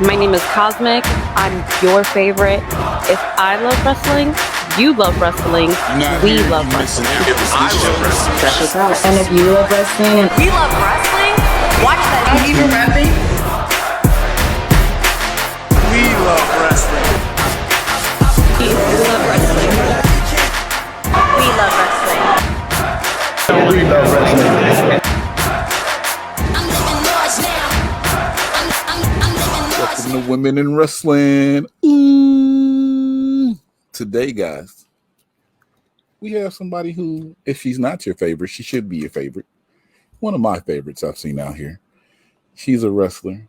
My name is Cosmic. I'm your favorite. If I love wrestling, you love wrestling. We love wrestling. I love wrestling. Check us out. And if you love wrestling, and we love wrestling, watch that. I'm even rapping. We love wrestling. We love wrestling. We love wrestling. We love wrestling. Welcome to Women in Wrestling. Ooh. Today, guys, we have somebody who, if she's not your favorite, she should be your favorite. One of my favorites I've seen out here. She's a wrestler.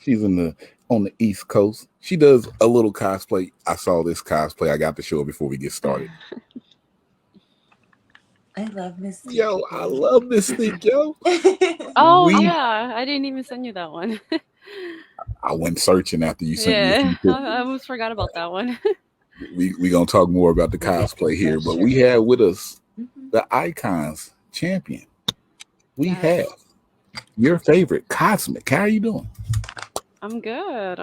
She's on the East Coast. She does a little cosplay. I saw this cosplay. I got to show it before we get started. I love Miss. Yo, I love this thing, yo. Oh, yeah. I didn't even send you that one. I went searching after you sent me. Yeah, I almost forgot about that one. We gonna talk more about the cosplay here, but we have with us the Icons champion. We have your favorite Cosmic. How are you doing? I'm good.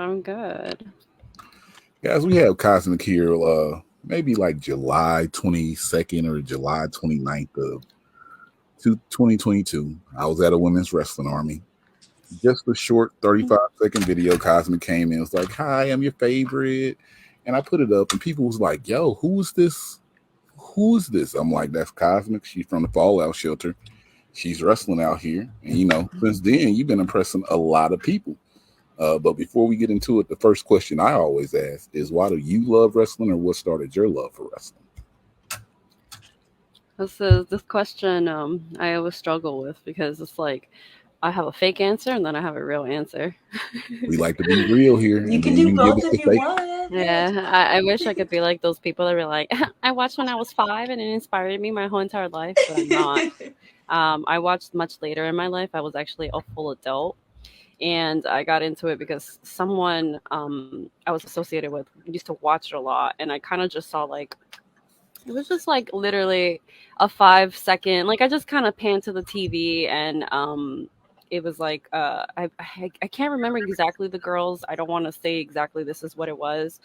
Guys, we have Cosmic here maybe like July 22nd or July 29th of 2022. I was at a women's wrestling army. Just a short 35-second video. Cosmic came in, was like, "Hi, I'm your favorite." And I put it up, and people was like, "Yo, who's this? Who's this?" I'm like, "That's Cosmic. She's from the Fallout Shelter. She's wrestling out here." And, since then, you've been impressing a lot of people. But before we get into it, the first question I always ask is, why do you love wrestling, or what started your love for wrestling? This question I always struggle with, because it's like I have a fake answer and then I have a real answer. We like to be real here. You can do both if you want. Yeah, I wish I could be like those people that were like, I watched when I was 5 and it inspired me my whole entire life, but I'm not. I watched much later in my life. I was actually a full adult, and I got into it because someone I was associated with used to watch it a lot, and I kind of just saw like, it was just like literally a 5-second, like I just kind of panned to the TV, and it was like I can't remember exactly the girls. I don't want to say exactly this is what it was,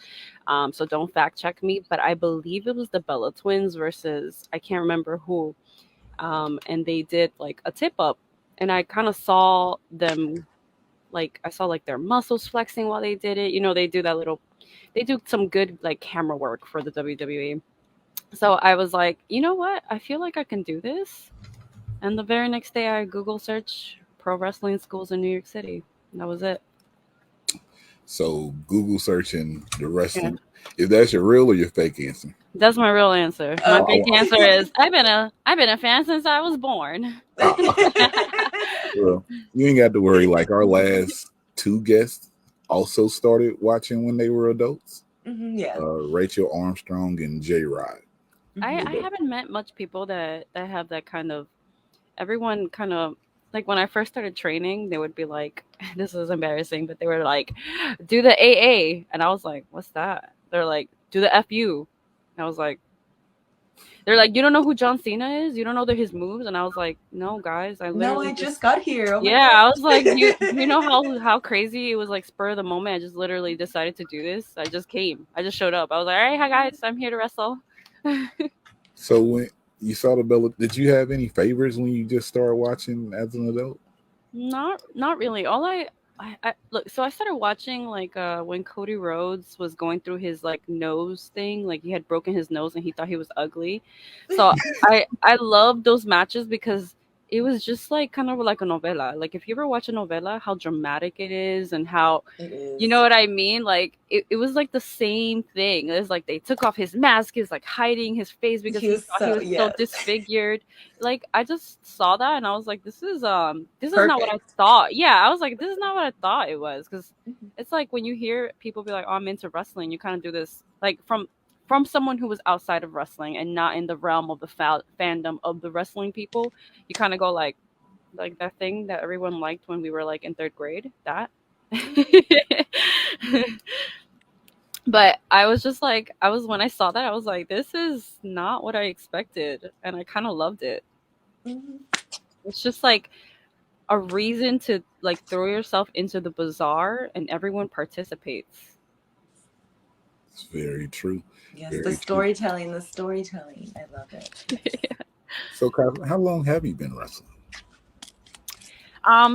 so don't fact check me, but I believe it was the Bella Twins versus I can't remember who, and they did like a tip up, and I kind of saw them, like I saw like their muscles flexing while they did it. They do some good like camera work for the WWE. So I was like, you know what? I feel like I can do this. And the very next day I Google search pro wrestling schools in New York City. And that was it. So Google searching the wrestling. Yeah. If that's your real or your fake answer? That's my real answer. My fake answer is I've been a fan since I was born. Well, you ain't got to worry. Like our last two guests also started watching when they were adults. Mm-hmm, yeah. Rachel Armstrong and J Rod. I haven't met much people that have that kind of. Everyone kind of, like when I first started training, they would be like, this is embarrassing, but they were like, do the AA. And I was like, what's that? They're like, do the FU. And I was like, they're like, you don't know who John Cena is? You don't know his moves? And I was like, no, guys. I just got here. Oh I was like, you know how crazy it was, like spur of the moment. I just literally decided to do this. I just came. I just showed up. I was like, all right, hi guys, I'm here to wrestle. So when you saw the Bella, did you have any favorites when you just started watching as an adult? Not really. All I look, so I started watching like when Cody Rhodes was going through his like nose thing, like he had broken his nose and he thought he was ugly. So I loved those matches because it was just like kind of like a novela. Like if you ever watch a novela, how dramatic it is and how you know what I mean? Like it was like the same thing. It was like they took off his mask, he's like hiding his face because he was so disfigured. Like I just saw that and I was like, this is not what I thought. Yeah, I was like, this is not what I thought it was, because it's like when you hear people be like, oh, I'm into wrestling, you kind of do this like from someone who was outside of wrestling and not in the realm of the fandom of the wrestling people. You kind of go like that thing that everyone liked when we were like in 3rd grade, that. But I was just like, when I saw that, I was like, this is not what I expected. And I kind of loved it. It's just like, a reason to like throw yourself into the bazaar, and everyone participates. It's very true. Yes, the Very true. storytelling, the storytelling. I love it. Yes. So, Kyle, how long have you been wrestling?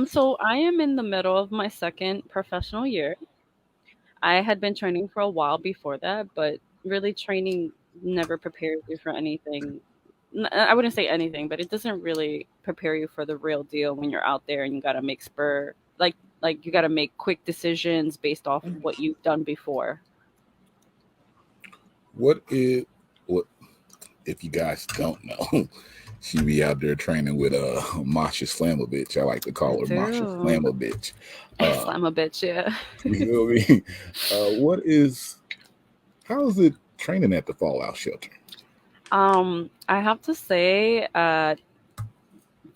So I am in the middle of my second professional year. I had been training for a while before that, but really training never prepares you for anything. I wouldn't say anything, but it doesn't really prepare you for the real deal when you're out there and you got to make like you got to make quick decisions based off of Mhm. what you've done before. What if you guys don't know? She be out there training with Masha Slamovich. I like to I call her Masha do. Slamovich. Uh, Slam a bitch, yeah. you know what I mean? How is it training at the Fallout shelter? I have to say,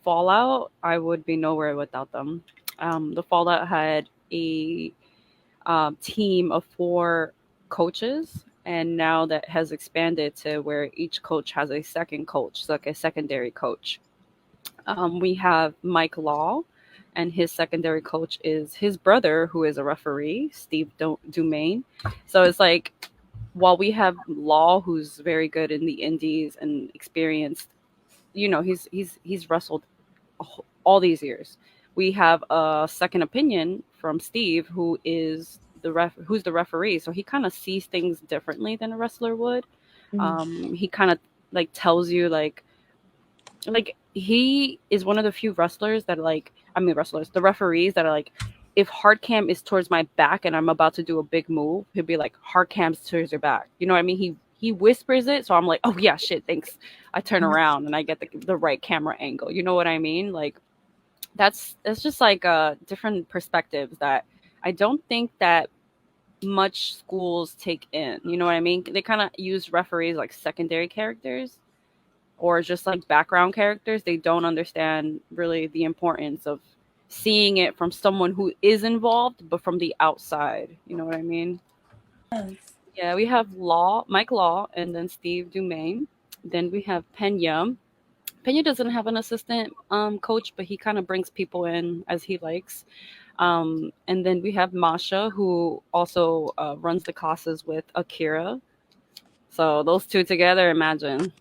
Fallout, I would be nowhere without them. The Fallout had a team of 4 coaches, and now that has expanded to where each coach has a second coach, so like a secondary coach. We have Mike Law, and his secondary coach is his brother, who is a referee, Steve Dumaine. So it's like, while we have Law, who's very good in the indies and experienced, he's wrestled all these years. We have a second opinion from Steve, who's the referee. So he kind of sees things differently than a wrestler would. Mhm. He kind of like tells you like he is one of the few wrestlers that wrestlers, the referees that are like, if hard cam is towards my back and I'm about to do a big move, he'll be like, hard cam's towards your back. You know what I mean? He whispers it, so I'm like, oh yeah, shit, thanks. I turn around and I get the right camera angle. You know what I mean? Like that's just like different perspectives that I don't think that much schools take in. You know what I mean? They kind of use referees like secondary characters or just like background characters. They don't understand really the importance of seeing it from someone who is involved, but from the outside. You know what I mean? Yes. Yeah, we have Mike Law, and then Steve Dumaine. Then we have Pena. Pena doesn't have an assistant coach, but he kind of brings people in as he likes. And then we have Masha, who also runs the classes with Akira. So those two together, imagine.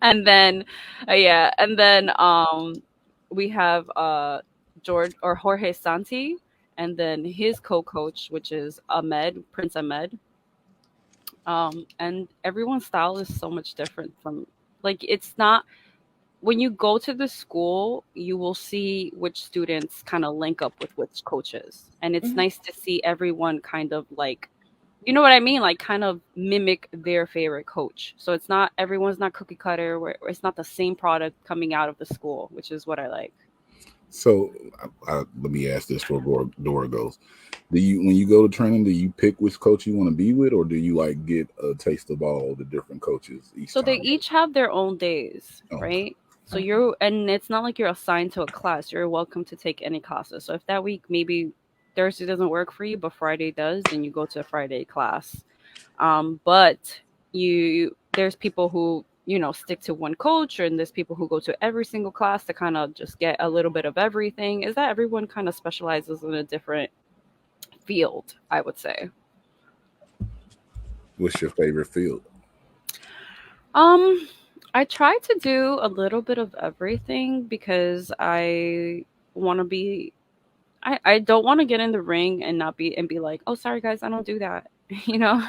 And then, yeah, and then we have George or Jorge Santi, and then his co-coach, which is Ahmed, Prince Ahmed. And everyone's style is so much different from like it's not when you go to the school, you will see which students kind of link up with which coaches. And it's Mhm. nice to see everyone kind of like, you know what I mean? Like kind of mimic their favorite coach. So it's not, everyone's not cookie cutter, where it's not the same product coming out of the school, which is what I like. So, let me ask this for Dora goes. When you go to training, do you pick which coach you want to be with, or do you like get a taste of all the different coaches each So they time? each have their own days, Oh, right? So Okay. and it's not like you're assigned to a class. You're welcome to take any classes. So if that week maybe Thursday doesn't work for you, but Friday does, then you go to a Friday class. But there's people who stick to one coach, and there's people who go to every single class to kind of just get a little bit of everything. Is that everyone kind of specializes in a different field, I would say. what's your favorite field? Um, I try to do a little bit of everything because I want to be. I don't want to get in the ring and not be like, oh, sorry guys, I don't do that. You know,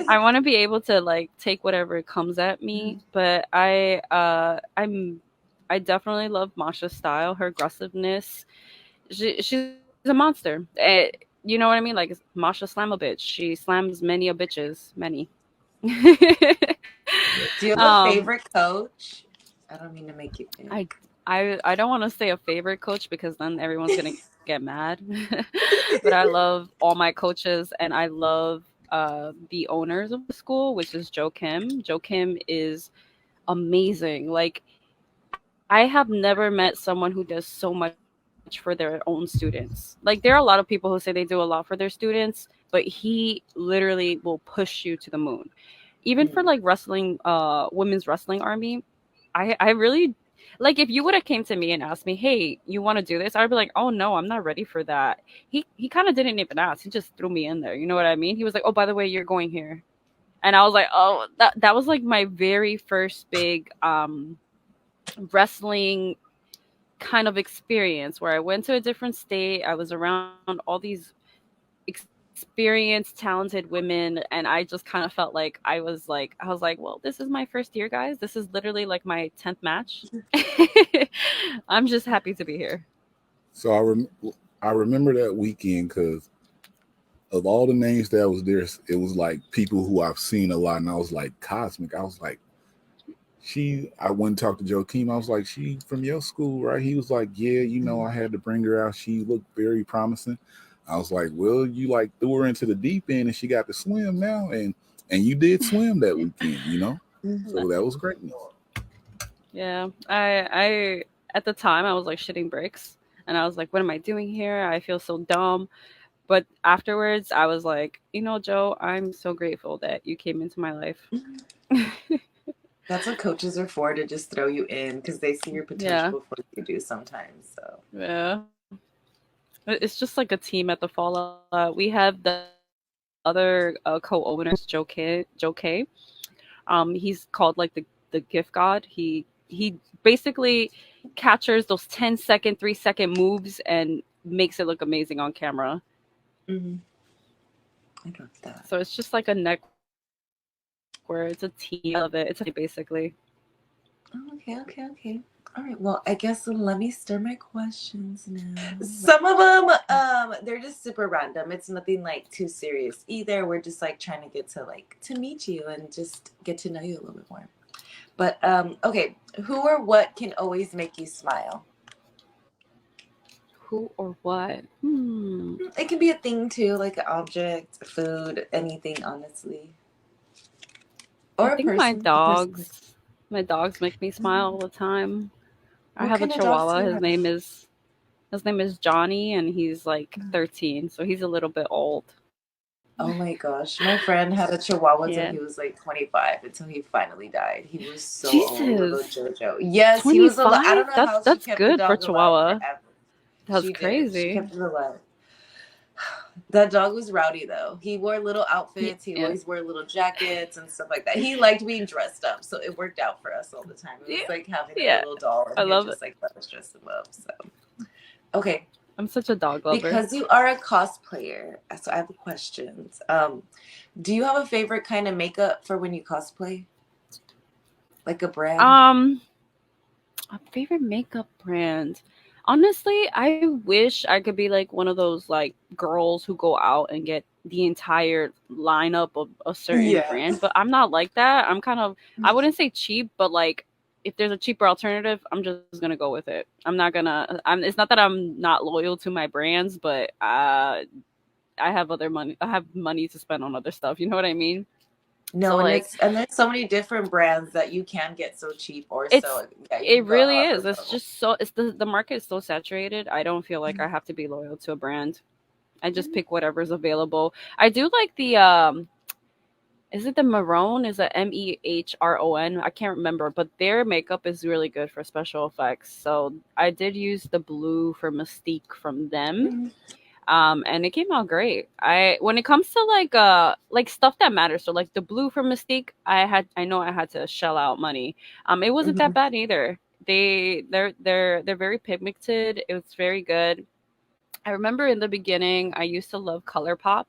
I want to be able to like take whatever comes at me. But I definitely love Masha's style, her aggressiveness. She's a monster. You know what I mean? Like Masha slam a bitch. She slams many a bitches, many. Do you have a favorite coach? I don't mean to make you think. I don't want to say a favorite coach because then everyone's gonna get mad. But I love all my coaches, and I love the owners of the school, which is Joe Kim. Joe Kim is amazing. Like I have never met someone who does so much for their own students. Like there are a lot of people who say they do a lot for their students, but he literally will push you to the moon. Even for like wrestling, women's wrestling army, I really Like if you would have came to me and asked me, "Hey, you want to do this?" I'd be like, "Oh no, I'm not ready for that." He kind of didn't even ask. He just threw me in there. You know what I mean? He was like, "Oh, by the way, you're going here." And I was like, "Oh, that was like my very first big wrestling kind of experience where I went to a different state. I was around all these experienced, talented women, and I just kind of felt like I was like, well, this is my first year, guys. This is literally like my 10th match. I'm just happy to be here. So I remember that weekend because of all the names that was there, it was like people who I've seen a lot, and I was like, Cosmic. I was like, I went and talked to Joakim. I was like, she from your school, right? He was like, yeah, you know, I had to bring her out. She looked very promising. I was like, well, you like threw her into the deep end and she got to swim now. And you did swim that weekend, you know? So that was great. Yeah. I at the time I was like shitting bricks and I was like, what am I doing here? I feel so dumb. But afterwards I was like, you know, Joe, I'm so grateful that you came into my life. That's what coaches are for, to just throw you in because they see your potential before you do sometimes. So yeah. It's just like a team at the Fallout. We have the other co-owners, Joe K. He's called like the gift god. He basically captures those 10-second, 3-second moves and makes it look amazing on camera. I love that. So it's just like a network. It's a team of it. It's basically. Oh, okay. All right. Well, I guess let me stir my questions now. Some of them, they're just super random. It's nothing like too serious either. We're just like trying to get to meet you and just get to know you a little bit more. But okay, who or what can always make you smile? Who or what? It can be a thing too, like an object, food, anything, honestly. Or I think my dogs. My dogs make me smile all the time. I have a Chihuahua. His name is Johnny, and he's like 13, so he's a little bit old. Oh my gosh, my friend had a Chihuahua until he was like 25, until he finally died. He was so old, little Jojo. Yes, 25? He was alive. I don't know how that's she kept good the dog for Chihuahua. That's crazy. She kept it alive. That dog was rowdy though. He wore little outfits. He always wore little jackets and stuff like that. He liked being dressed up, so it worked out for us all the time. It was like having a little doll, and I love just, it. Like let us dress him up. So, okay, I'm such a dog lover. Because you are a cosplayer, so I have questions. Do you have a favorite kind of makeup for when you cosplay? Like a brand? A favorite makeup brand. Honestly, I wish I could be like one of those like girls who go out and get the entire lineup of a certain brand, but I'm not like that. I'm kind of, I wouldn't say cheap, but like if there's a cheaper alternative, I'm just gonna go with it. It's not that I'm not loyal to my brands, but I have other money. I have money to spend on other stuff. You know what I mean? No, so and there's so many different brands that you can get so cheap or so. Yeah, it really is. It's just so the market is so saturated. I don't feel like I have to be loyal to a brand. I just pick whatever's available. I do like the is it the Maroon? Is it MEHRON? I can't remember, but their makeup is really good for special effects. So I did use the blue for Mystique from them. And it came out great. When it comes to like stuff that matters, so like the blue from Mystique, I know I had to shell out money. It wasn't that bad either. They're very pigmented. It was very good. I remember in the beginning I used to love ColourPop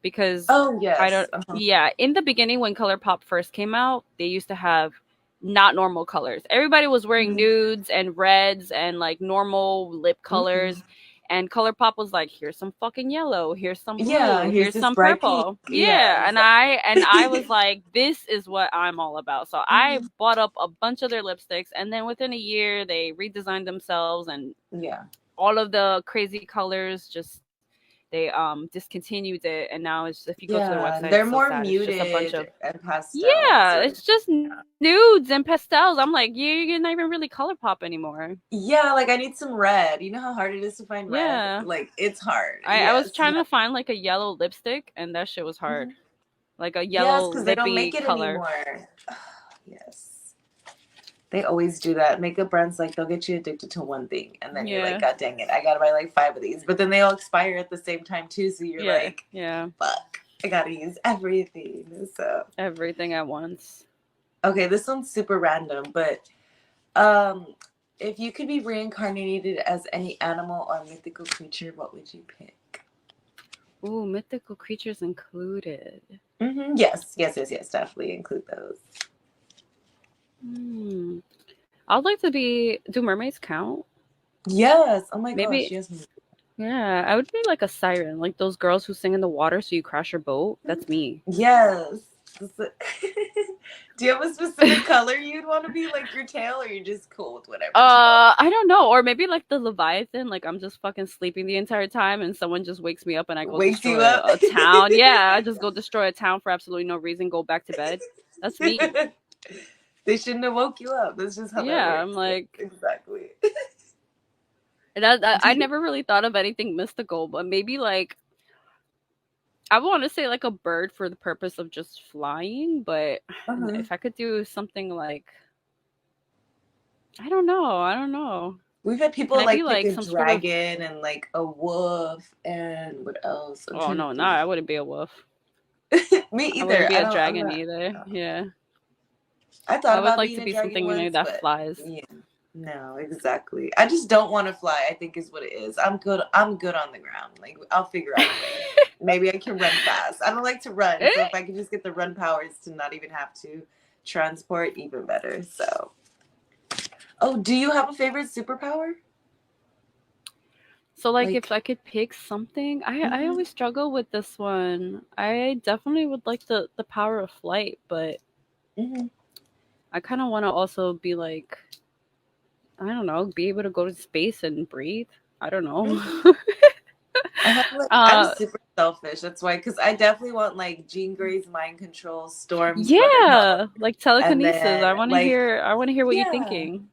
because in the beginning when ColourPop first came out, they used to have not normal colors. Everybody was wearing nudes and reds and like normal lip colors. And ColourPop was like, here's some fucking yellow, here's some blue, here's some purple. Yeah. And I was like, this is what I'm all about. So I bought up a bunch of their lipsticks, and then within a year they redesigned themselves, and all of the crazy colors just they discontinued it, and now it's if you go to their website, they're more muted, it's just a bunch of and pastels. It's just nudes and pastels. I'm like, you're not even really ColourPop anymore. Yeah, like I need some red. You know how hard it is to find red? Like it's hard. I was trying to find like a yellow lipstick, and that shit was hard. Like a yellow because they don't make it color. anymore. Yes. They always do that. Makeup brands, like, they'll get you addicted to one thing, and then you're Yeah. like, God dang it, I gotta buy like 5 of these. But then they all expire at the same time too, so you're like, Yeah. fuck, I gotta use everything. So Everything at once. okay, this one's super random, but if you could be reincarnated as any animal or mythical creature, what would you pick? Ooh, mythical creatures included. Yes, definitely include those. I'd like to be. Do mermaids count? Yes. Oh my Maybe. gosh, yes. Yeah, I would be like a siren, like those girls who sing in the water so you crash your boat. That's me. Yes. Do you have a specific color you'd want to be, like your tail, or you're just cool with whatever? I don't know, or maybe like the Leviathan, like I'm just fucking sleeping the entire time and someone just wakes me up and I go Wakes destroy you up? a town. Yeah, I just go destroy a town for absolutely no reason, go back to bed. That's me. They shouldn't have woke you up. That's just how that works. I'm like, exactly. I never really thought of anything mystical, but maybe like I want to say like a bird for the purpose of just flying, but if I could do something like I don't know. We've had people Can I like be, pick like, a some sort of- dragon and like a wolf and what else? Oh no, I wouldn't be a wolf. Me I either. wouldn't be I a don't- dragon I'm not- either. Yeah, I thought I would about like being to a be dragon something once, that but flies. yeah, no, exactly. I just don't want to fly, I think is what it is. I'm good on the ground. Like, I'll figure out a way. Maybe I can run fast. I don't like to run, so if I can just get the run powers to not even have to transport, even better. So, oh, do you have a favorite superpower? So like if I could pick something, I always struggle with this one. I definitely would like the power of flight, but I kind of want to also be like, I don't know, be able to go to space and breathe. I don't know. I'm super selfish. That's why, because I definitely want like Jean Grey's mind control, Storm's like telekinesis. then, I want to hear. I want to hear what you're thinking.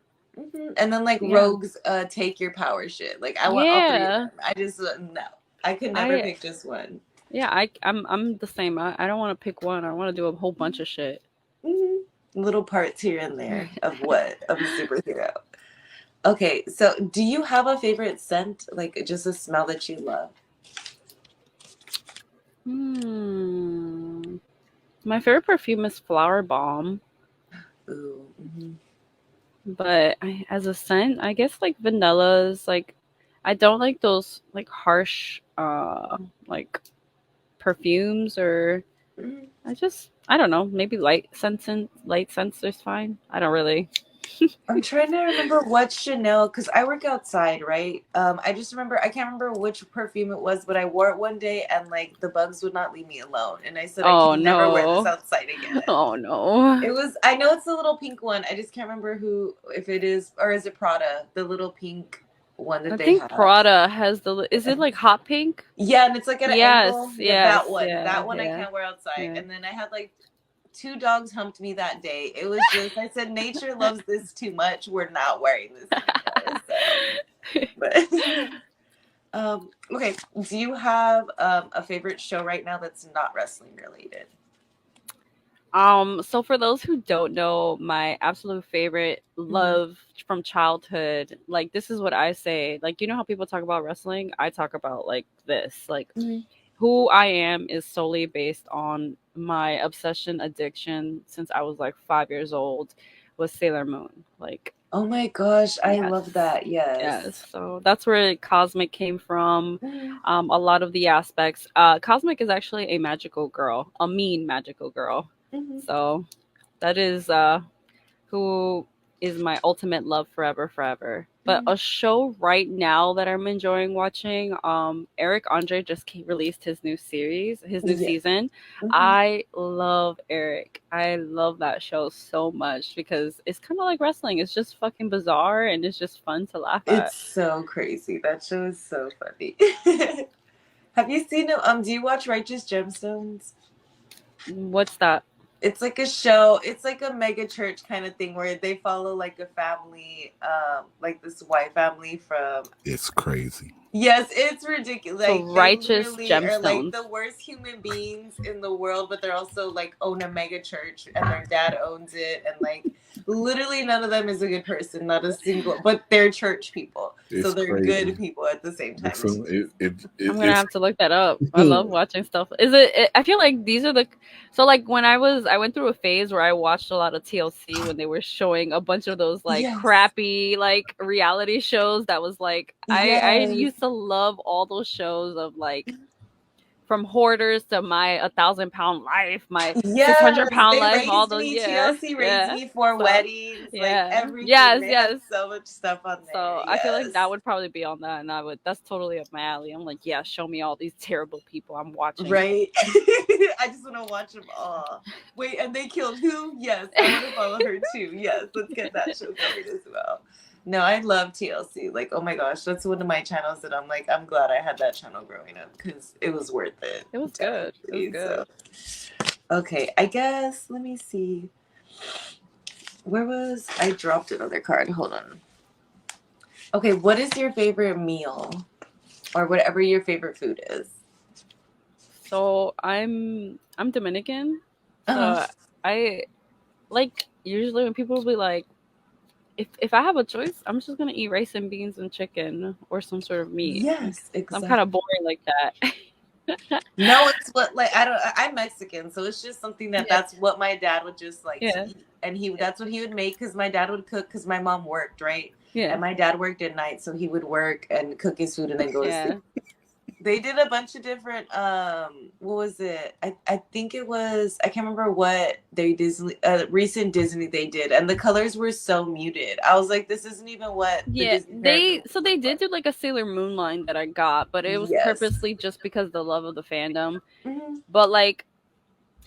And then like Rogue's take your power shit. Like I want all three of them. I just no. I could never pick just one. Yeah, I'm the same. I don't want to pick one. I want to do a whole bunch of shit. Little parts here and there of a superhero. Okay, so do you have a favorite scent? Like just a smell that you love? My favorite perfume is Flower Bomb. Ooh. But as a scent, I guess like vanillas. Like I don't like those like harsh like perfumes, or I don't know, maybe light scents is fine. I don't really. I'm trying to remember what Chanel, because I work outside, right? I just remember, I can't remember which perfume it was, but I wore it one day and like the bugs would not leave me alone. And I said, I can never wear this outside again. Oh no. It was, I know it's the little pink one. I just can't remember if it is, or is it Prada? The little pink one that they have. I think Prada has is it like hot pink? Yeah, and it's like at an angle. Yes, that one I can't wear outside. And then I had like 2 dogs humped me that day. It was just, I said, nature loves this too much. We're not wearing this anymore. So. But, okay, do you have a favorite show right now that's not wrestling related? So for those who don't know, my absolute favorite love from childhood, like this is what I say. Like, you know how people talk about wrestling? I talk about like this. Like who I am is solely based on my obsession, addiction since I was like 5 years old was Sailor Moon. Like, oh my gosh, I love that. Yes. So that's where Cosmic came from. A lot of the aspects. Cosmic is actually a magical girl, a mean magical girl. So that is who is my ultimate love forever. But a show right now that I'm enjoying watching, Eric Andre just released his new series, his new season. I love Eric. I love that show so much because it's kind of like wrestling. It's just fucking bizarre and it's just fun to laugh at. It's so crazy. That show is so funny. Have you seen it? Do you watch Righteous Gemstones? What's that? It's like a show. It's like a mega church kind of thing where they follow like a family, like this white family from. It's crazy. Yes, it's ridiculous. So Like they righteous literally are like gemstones. the worst human beings in the world, but they're also like own a mega church and their dad owns it, and like literally none of them is a good person, not a single. But they're church people, so It's they're crazy. good people at the same time. So I'm gonna have to look that up. I love watching stuff. I feel like these are the. So like when I went through a phase where I watched a lot of TLC when they were showing a bunch of those like Yes. crappy like reality shows. That was like I Yes. used to love all those shows of like from Hoarders to my 1,000-pound life, my 600-pound They life, all raised those me. TLC raised me for So, weddings, like yeah. everything. Yes, They yes. had so much stuff on there. So I feel like that would probably be on that, and that's totally up my alley. I'm like, yeah, show me all these terrible people I'm watching. Right? I just want to watch them all. Wait, and they killed who? Yes, I want to follow her too. Yes, let's get that show covered as well. No, I love TLC. Like, oh my gosh, that's one of my channels that I'm like, I'm glad I had that channel growing up because it was worth it. It was good. It was good. So, okay, I guess, let me see. I dropped another card. Hold on. Okay, what is your favorite meal? Or whatever your favorite food is. So I'm Dominican. So I like usually when people will be like, if I have a choice, I'm just gonna eat rice and beans and chicken or some sort of meat. Yes, exactly. I'm kind of boring like that. No, it's what like I'm Mexican, so it's just something that's what my dad would just like to eat. And that's what he would make because my dad would cook because my mom worked, right? Yeah. And my dad worked at night, so he would work and cook his food and then go to sleep. They did a bunch of different what was it? I think it was, I can't remember what recent Disney they did, and the colors were so muted. I was like, this isn't even what they did do like a Sailor Moon line that I got, but it was purposely just because the love of the fandom. Mm-hmm. But like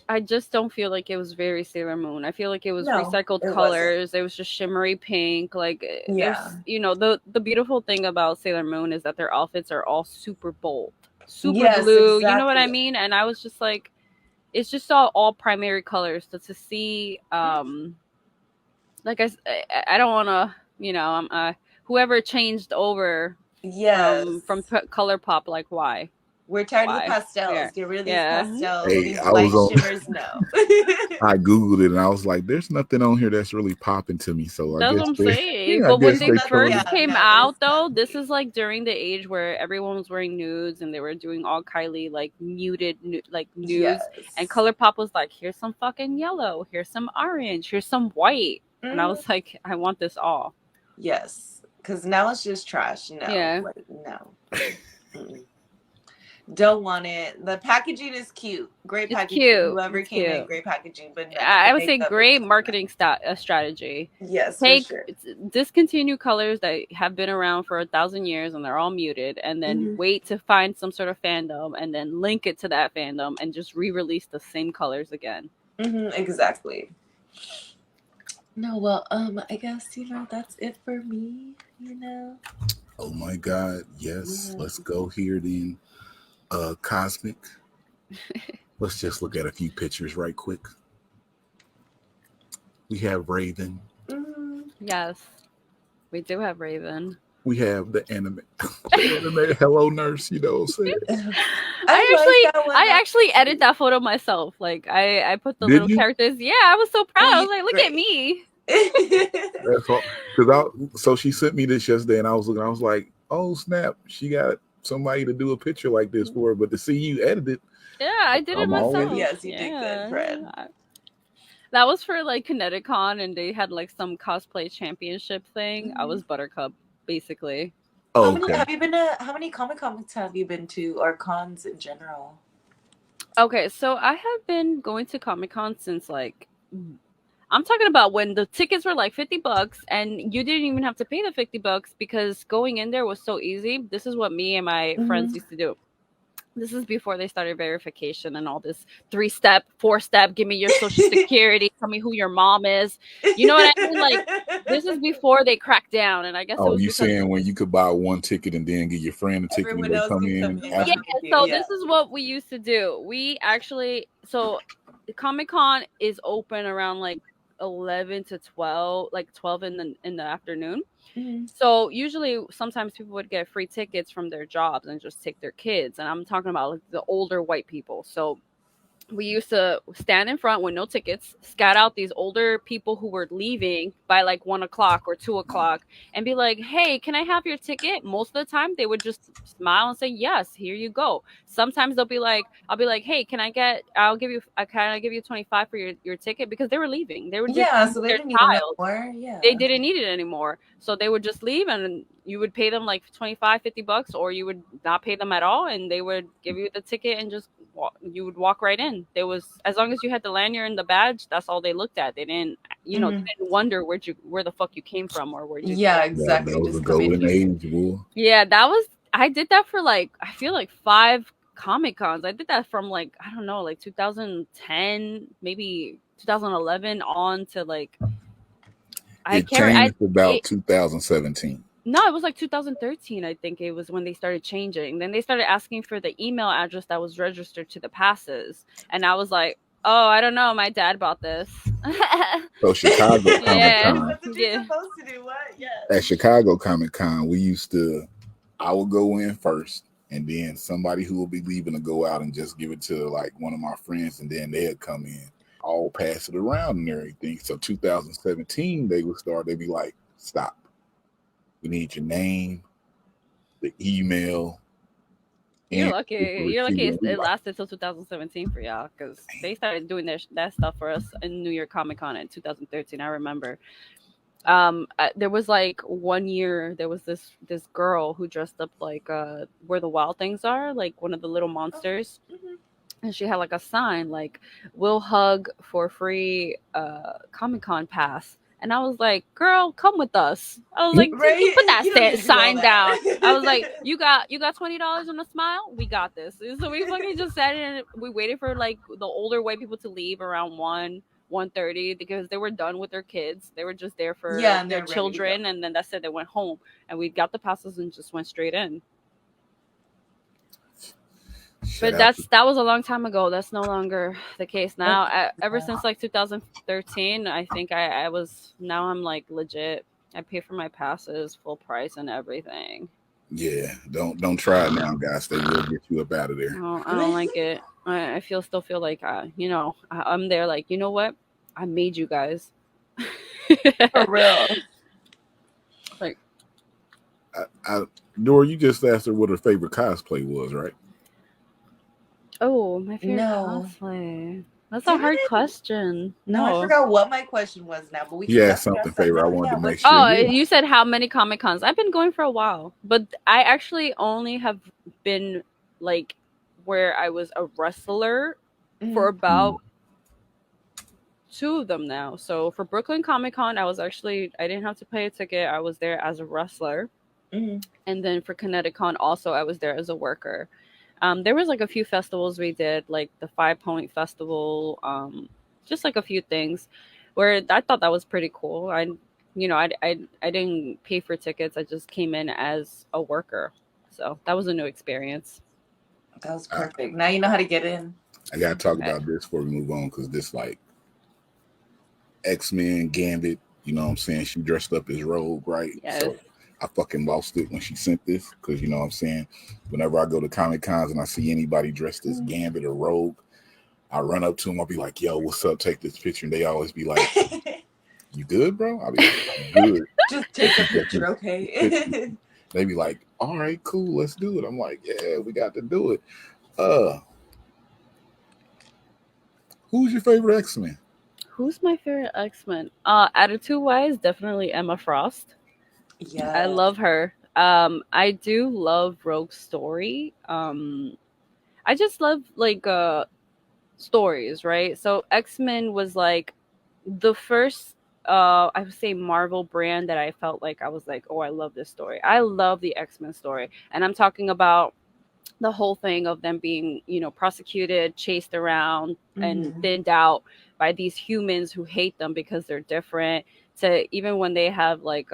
I just don't feel like it was very Sailor Moon. I feel like it was recycled colors. Wasn't. It was just shimmery pink. Like, the beautiful thing about Sailor Moon is that their outfits are all super bold, super blue. Exactly. You know what I mean? And I was just like, it's just all primary colors. So to see, like I don't want to, whoever changed over, from ColourPop, like why? We're tired of the pastels. Get rid of these pastels. Hey, these light shimmers, no. I Googled it and I was like, there's nothing on here that's really popping to me. So that's what I'm saying. But when they first came out, though, this is like during the age where everyone was wearing nudes and they were doing all Kylie, like muted, like nudes. Yes. And ColourPop was like, here's some fucking yellow. Here's some orange. Here's some white. Mm. And I was like, I want this all. Yes. Because now it's just trash. No. Yeah. Like, no. Don't want it. The packaging is cute. Great packaging. Cute. Whoever came in, great packaging. But no, I would say great marketing strategy. Yes, for sure. Discontinue colors that have been around for 1,000 years and they're all muted, and then wait to find some sort of fandom and then link it to that fandom and just re-release the same colors again. Exactly. No, well, I guess that's it for me. Oh my God! Yes, let's go here then. Cosmic. Let's just look at a few pictures right quick. We have Raven. Yes, we do have Raven. We have the anime Hello Nurse, you know what I'm saying? I actually edited that photo myself. Like I put the little characters. Yeah, I was so proud. I was like, look at me. That's all. So she sent me this yesterday and I was looking, I was like, oh snap, she got somebody to do a picture like this for her, but to see you edit it. Yeah, I did it myself. Yes, you did good, Fred. That was for like ConnecticCon, and they had like some cosplay championship thing. I was Buttercup, basically. Oh, okay. How many Comic-Cons have you been to, or cons in general? Okay, so I have been going to Comic-Con since like, I'm talking about when the tickets were like $50 and you didn't even have to pay the $50 because going in there was so easy. This is what me and my friends used to do. This is before they started verification and all this 3-step, 4-step, give me your social security, tell me who your mom is. You know what I mean? Like, this is before they cracked down. And I guess it was you saying when you could buy one ticket and then get your friend a ticket and they come in. This is what we used to do. We actually, so Comic-Con is open around like 11 to 12, like 12 in the afternoon. Mhm. So usually sometimes people would get free tickets from their jobs and just take their kids. And I'm talking about like the older white people. So we used to stand in front with no tickets, scout out these older people who were leaving by like 1 o'clock or 2 o'clock, and be like, "Hey, can I have your ticket?" Most of the time, they would just smile and say, "Yes, here you go." Sometimes they'll be like, "I'll be like, hey, can I get? I'll give you. Can I give you 25 for your ticket?" Because they were leaving. They were just Yeah, so they their didn't need to know child. more. Yeah. They didn't need it anymore, so they would just leave, and you would pay them like 25, $50, or you would not pay them at all, and they would give you the ticket and just you would walk right in. There was, as long as you had the lanyard and the badge, that's all they looked at. They didn't, they Mhm. didn't wonder where the fuck you came from or where'd you Yeah, go. That exactly. was the Just come in golden here. age, boy. Yeah, I did that for like, I feel like 5 Comic Cons. I did that from like, I don't know, like 2010, maybe 2011 on to like, I It can't. I changed about it, 2017. No, it was like 2013, I think it was when they started changing. Then they started asking for the email address that was registered to the passes. And I was like, oh, I don't know. My dad bought this. So Chicago Comic Yeah. Con, That's what you're supposed to do. What? Yes. at Chicago Comic Con, I would go in first, and then somebody who will be leaving to go out and just give it to like one of my friends, and then they'd come in, all pass it around and everything. So 2017, they'd be like, stop. We need your name, the email. You're And lucky. You're lucky it lasted till 2017 for y'all, because they started doing that stuff for us in New York Comic Con in 2013. I remember. There was like one year there was this girl who dressed up like where the wild things are, like one of the little monsters. Mhm. And she had like a sign like, "We'll hug for free Comic Con pass." And I was like, "Girl, come with us." I was like, Right? "You put that You don't need to do all sign that. down." I was like, "You got $20 on a smile? We got this." So we fucking just sat in and we waited for like the older white people to leave around 1:30, because they were done with their kids. They were just there for Yeah, and their they're ready to children, go. and then that's it. They went home, and we got the passes and just went straight in. Shout But out to that was a long time ago. That's no longer the case now. Ever since like 2013, I think I was, now I'm like legit. I pay for my passes full price and everything. yeah. Don't try it now, guys. They will get you up out of there. I don't like it. I still feel like I'm there. Like, you know what? I made you guys. For real. Like, Dora, you just asked her what her favorite cosplay was, right? oh, my favorite No. cosplay. That's Did a hard I? question. No, I forgot what my question was now, but we can Yeah, definitely something ask that favorite. I now. wanted Yeah, to make what's sure. Oh, Yeah. you said how many Comic Cons? I've been going for a while, but I actually only have been like where I was a wrestler for about 2 of them now. So for Brooklyn Comic Con, I didn't have to pay a ticket. I was there as a wrestler. Mhm. And then for ConnectiCon also, I was there as a worker. There was like a few festivals we did, like the 5 Point Festival, just like a few things where I thought that was pretty cool. I didn't pay for tickets. I just came in as a worker. So that was a new experience. That was perfect. Now you know how to get in. I gotta talk about this before we move on, because this like X-Men Gambit, you know what I'm saying? She dressed up as Rogue, right? Yes. So I fucking lost it when she sent this, because you know what I'm saying? Whenever I go to Comic Cons and I see anybody dressed as Gambit or Rogue, I run up to them, I'll be like, yo, what's up? Take this picture. And they always be like, you good, bro? I'll be like, good. Just take a picture, okay? They be like, all right, cool, let's do it. I'm like, yeah, we got to do it. Who's your favorite X-Men? Who's my favorite X-Men? Attitude-wise, definitely Emma Frost. Yeah. I love her. I do love Rogue's story. I just love like stories, right? So X-Men was like the first I would say Marvel brand that I felt like I was like, oh, I love this story. I love the X-Men story. And I'm talking about the whole thing of them being, prosecuted, chased around, and thinned out by these humans who hate them because they're different, to even when they have like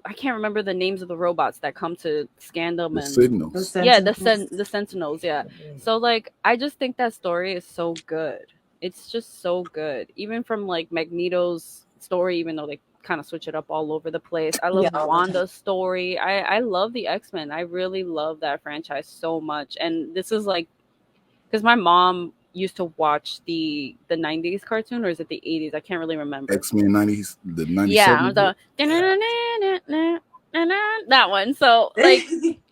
I can't remember the names of the robots that come to scan them The and signals. yeah, the sentinels, yeah. So like I just think that story is so good. It's just so good. Even from like Magneto's story, even though they kind of switch it up all over the place. I love all the time. Wanda's story. I love the X-Men. I really love that franchise so much. And this is like because my mom used to watch the 90s cartoon, or is it the 80s? I can't really remember. X-Men 90s, the 97. Yeah, that one. So like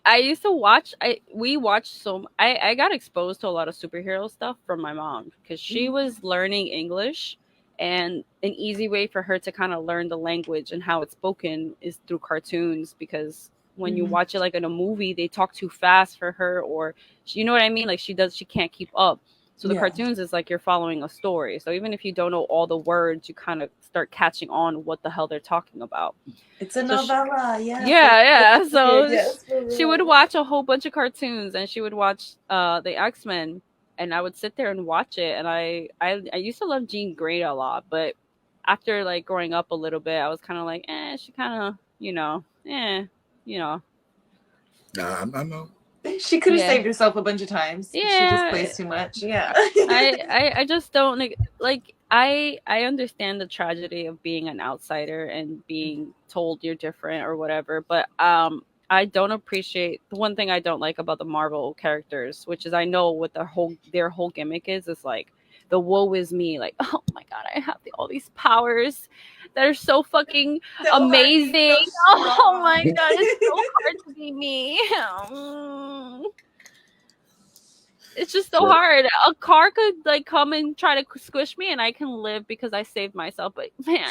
I used to watch. We watched I got exposed to a lot of superhero stuff from my mom because she was learning English, and an easy way for her to kind of learn the language and how it's spoken is through cartoons. Because when you watch it like in a movie, they talk too fast for her, or you know what I mean. Like she can't keep up. So the cartoons is like you're following a story. So even if you don't know all the words, you kind of start catching on what the hell they're talking about. It's a novella, yeah. So yes, she would watch a whole bunch of cartoons, and she would watch the X-Men, and I would sit there and watch it. And I used to love Jean Grey a lot, but after like growing up a little bit, I was kind of like, she kind of, Nah, I know. She could have saved herself a bunch of times. Yeah. She just plays too much. Yeah. I just don't like I understand the tragedy of being an outsider and being told you're different or whatever, but I don't appreciate the one thing I don't like about the Marvel characters, which is I know what their whole gimmick is like the woe is me, like, oh my god, I have all these powers that are so fucking amazing. Oh my god, it's so hard to be me. It's just so hard. A car could like come and try to squish me and I can live because I saved myself. But man,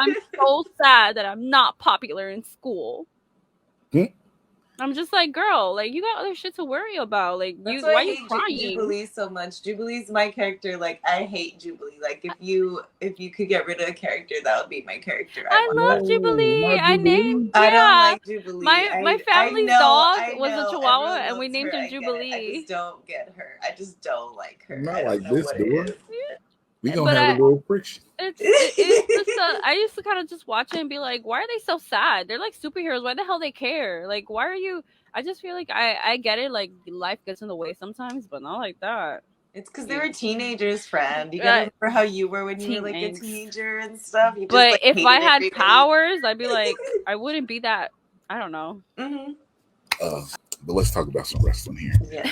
I'm so sad that I'm not popular in school. I'm just like, girl, like you got other shit to worry about. Like, why are you crying? Jubilee so much. Jubilee's my character. Like, I hate Jubilee. Like, if you could get rid of a character, that would be my character. I love Jubilee. I don't like Jubilee. My family's dog was a Chihuahua, and we named him Jubilee. I just don't get her. I just don't like her. Not like this, door. We gonna have a little friction. It's just I used to kind of just watch it and be like, why are they so sad? They're like superheroes. Why the hell they care? Like, why are you? I just feel like I get it. Like life gets in the way sometimes, but not like that. It's because they were teenagers, friend. You gotta remember how you were when you were like a teenager and stuff. You just, but if I had powers, I'd be like, I wouldn't be that. I don't know. But let's talk about some wrestling here. Yeah.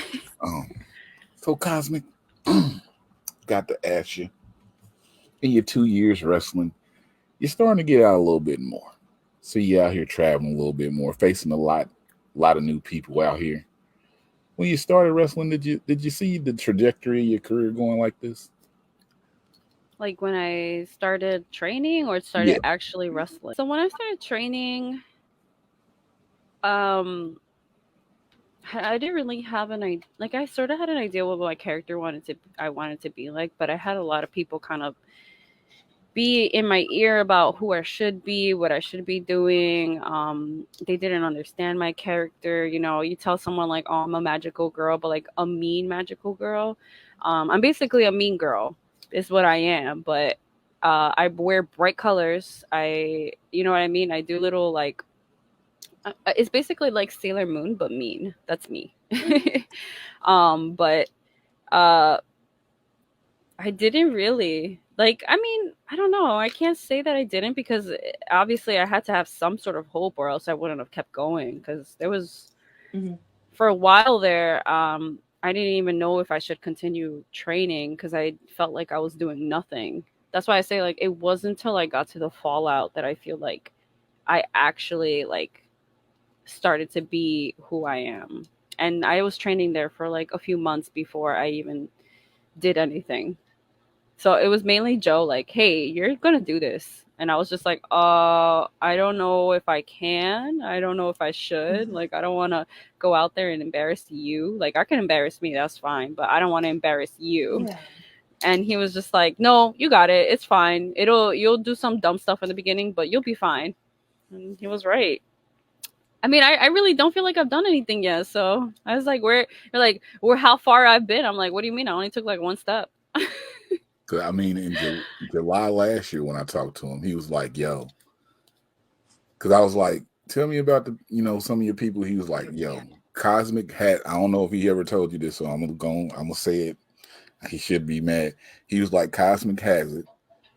So Cosmic, got to ask you. In your 2 years wrestling, you're starting to get out a little bit more. So you're out here traveling a little bit more, facing a lot of new people out here. When you started wrestling, did you see the trajectory of your career going like this? Like when I started training or started actually wrestling? So when I started training, I didn't really have an idea. Like I sort of had an idea what my character I wanted to be like, but I had a lot of people kind of be in my ear about who I should be, what I should be doing. They didn't understand my character. You know, you tell someone like, oh, I'm a magical girl, but like a mean magical girl. I'm basically a mean girl is what I am, but I wear bright colors. You know what I mean? I do little like, it's basically like Sailor Moon, but mean. That's me. But I didn't really like, I mean, I don't know. I can't say that I didn't because obviously I had to have some sort of hope or else I wouldn't have kept going because there was for a while there, I didn't even know if I should continue training because I felt like I was doing nothing. That's why I say like it wasn't until I got to the Fallout that I feel like I actually like started to be who I am. And I was training there for like a few months before I even did anything. So it was mainly Joe like, hey, you're going to do this. And I was just like, I don't know if I can. I don't know if I should. Like, I don't want to go out there and embarrass you. Like, I can embarrass me. That's fine. But I don't want to embarrass you. Yeah. And he was just like, no, you got it. It's fine. You'll do some dumb stuff in the beginning, but you'll be fine. And he was right. I mean, I really don't feel like I've done anything yet. So I was like, how far I've been. I'm like, what do you mean? I only took like one step. I mean, in July last year when I talked to him, he was like, yo, because I was like, tell me about some of your people. He was like, yo, Cosmic had. I don't know if he ever told you this, so I'm gonna say it. He should be mad. He was like, Cosmic has it.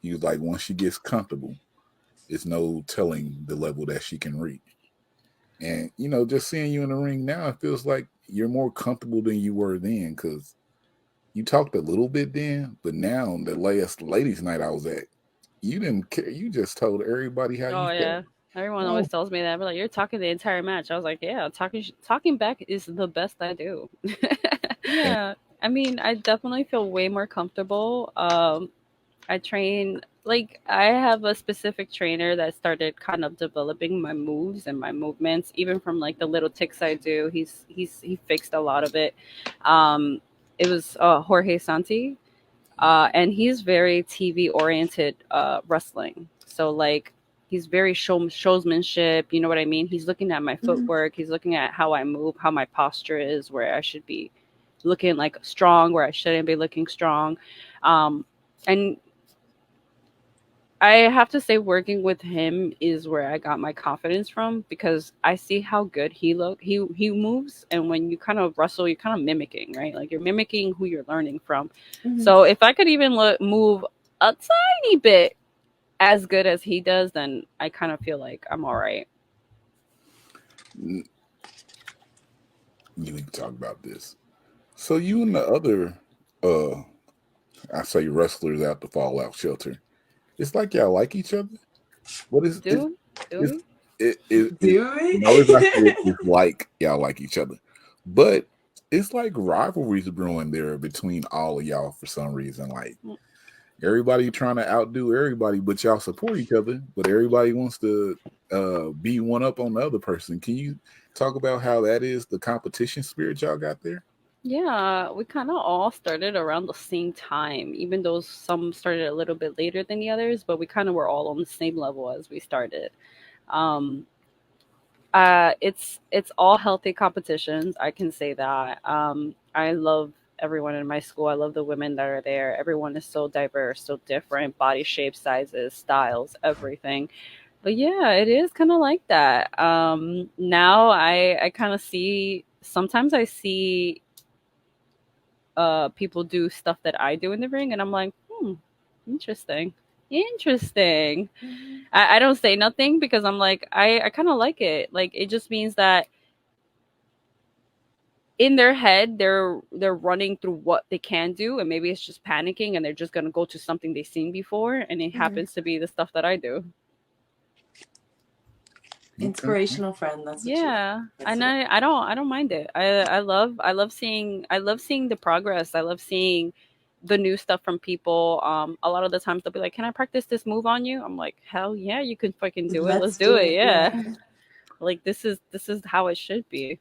He was like, once she gets comfortable, it's no telling the level that she can reach. And just seeing you in the ring now, it feels like you're more comfortable than you were then, because you talked a little bit then, but now the last ladies' night I was at, you didn't care. You just told everybody how Oh you felt. yeah. Everyone Oh, always tells me that. But like, you're talking the entire match. I was like, yeah, talking back is the best I do. and Yeah. I mean, I definitely feel way more comfortable. I train like I have a specific trainer that started kind of developing my moves and my movements, even from like the little ticks I do. He fixed a lot of it. Um, it was Jorge Santi, and he's very TV oriented wrestling. So like he's very showsmanship. You know what I mean? He's looking at my Mhm. footwork. He's looking at how I move, how my posture is, where I should be looking like strong, where I shouldn't be looking strong. And I have to say, working with him is where I got my confidence from because I see how good he moves, and when you kind of wrestle, you're kind of mimicking, right? Like you're mimicking who you're learning from. Mhm. So if I could even move a tiny bit as good as he does, then I kind of feel like I'm all right. you need to talk about this. So you and the other, uh, I say wrestlers out the Fallout shelter. It's like y'all like each other. What is it? Do do It's we? it Do we? no, it's not that it's like y'all like each other, but it's like rivalries brewing there between all of y'all for some reason. Like everybody trying to outdo everybody, but y'all support each other. But everybody wants to be one up on the other person. Can you talk about how that is the competition spirit y'all got there? Yeah, we kind of all started around the same time, even though some started a little bit later than the others, but we kind of were all on the same level as we started. Um, it's all healthy competitions. I can say that. I love everyone in my school. I love the women that are there. Everyone is so diverse, so different, body shapes, sizes, styles, everything. But yeah, it is kind of like that. Now I kind of see. Sometimes I see people do stuff that I do in the ring, and I'm like, interesting, interesting. Mhm. I don't say nothing because I'm like, I kind of like it. Like it just means that in their head they're running through what they can do, and maybe it's just panicking and they're just gonna go to something they've seen before, and it Mhm. happens to be the stuff that I do. Okay. Inspirational friend. That's what you are. Yeah, That's and what I don't mind it. I love seeing the progress. I love seeing the new stuff from people. A lot of the times they'll be like, "Can I practice this move on you?" I'm like, "Hell yeah, you can fucking do it. Let's Let's do do it." it. Yeah. Yeah, like this is how it should be.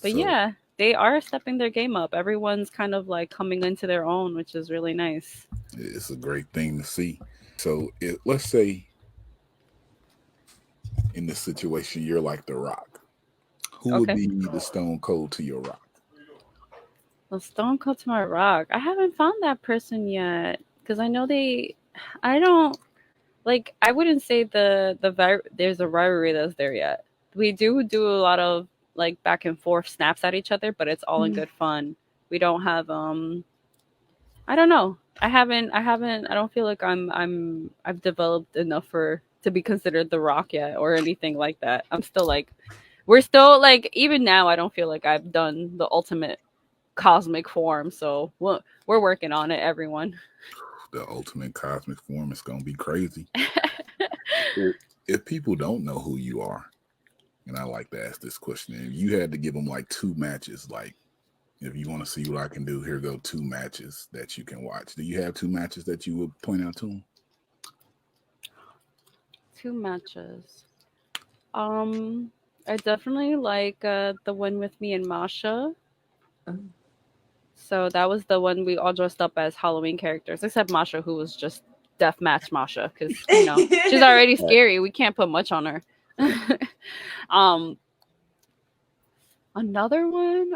But So yeah, they are stepping their game up. Everyone's kind of like coming into their own, which is really nice. it's a great thing to see. So let's say in this situation you're like the Rock. Who would Okay. be the Stone Cold to your Rock? Well, Stone Cold to my rock. I haven't found that person yet because I know they. I don't like. I wouldn't say there's a rivalry that's there yet. We do a lot of like back and forth snaps at each other, but it's all in Mhm. good fun. We don't have I don't know. I haven't. I don't feel like I've developed enough for to be considered the Rock yet or anything like that. I'm still like we're still like even now I don't feel like I've done the ultimate cosmic form. So we're working on it, everyone. The ultimate cosmic form is gonna be crazy. If if people don't know who you are, and I like to ask this question, if you had to give them like two matches, like if you want to see what I can do, here go two matches that you can watch. Do you have two matches that you would point out to them? Two matches. Um, I definitely like the one with me and Masha. Mhm. So that was the one we all dressed up as Halloween characters, except Masha, who was just deathmatch Masha, because she's already Right. scary. We can't put much on her. um, Another one.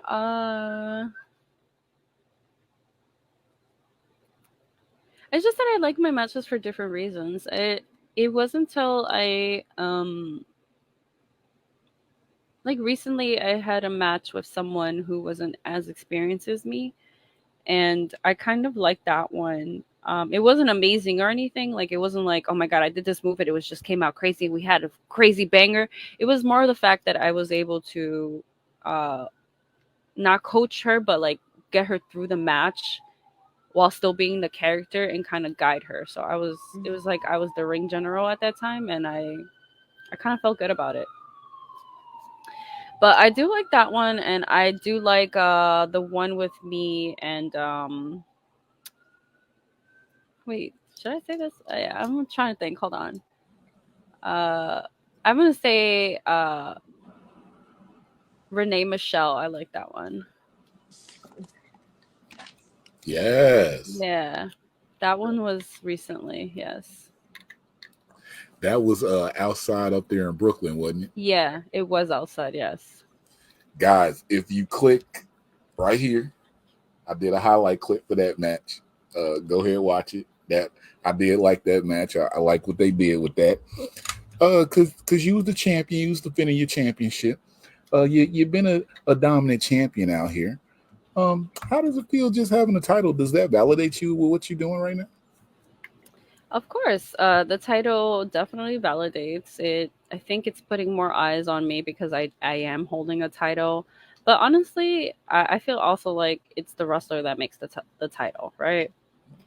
It's just that I like my matches for different reasons. it wasn't until I like recently I had a match with someone who wasn't as experienced as me, and I kind of liked that one. It wasn't amazing or anything. Like it wasn't like, oh my god, I did this move and it was just came out crazy. We had a crazy banger. It was more the fact that I was able to uh not coach her, but like get her through the match while still being the character and kind of guide her. So it was like I was the ring general at that time, and I kind of felt good about it. But I do like that one, and I do like the one with me and wait, should I say this? I'm trying to think. Hold on. Uh, I'm gonna say Renee Michelle. I like that one. Yes. Yeah, that one was recently. Yes. That was outside up there in Brooklyn, wasn't it? Yeah, it was outside. Yes. Guys, if you click right here, I did a highlight clip for that match. Go ahead and watch it. That I did like that match. I like what they did with that. Cause you was the champion, you was defending your championship. You've been a dominant champion out here. How does it feel just having a title? Does that validate you with what you're doing right now? Of course, the title definitely validates it. I think it's putting more eyes on me because I am holding a title. But honestly, I feel also like it's the wrestler that makes the title, right?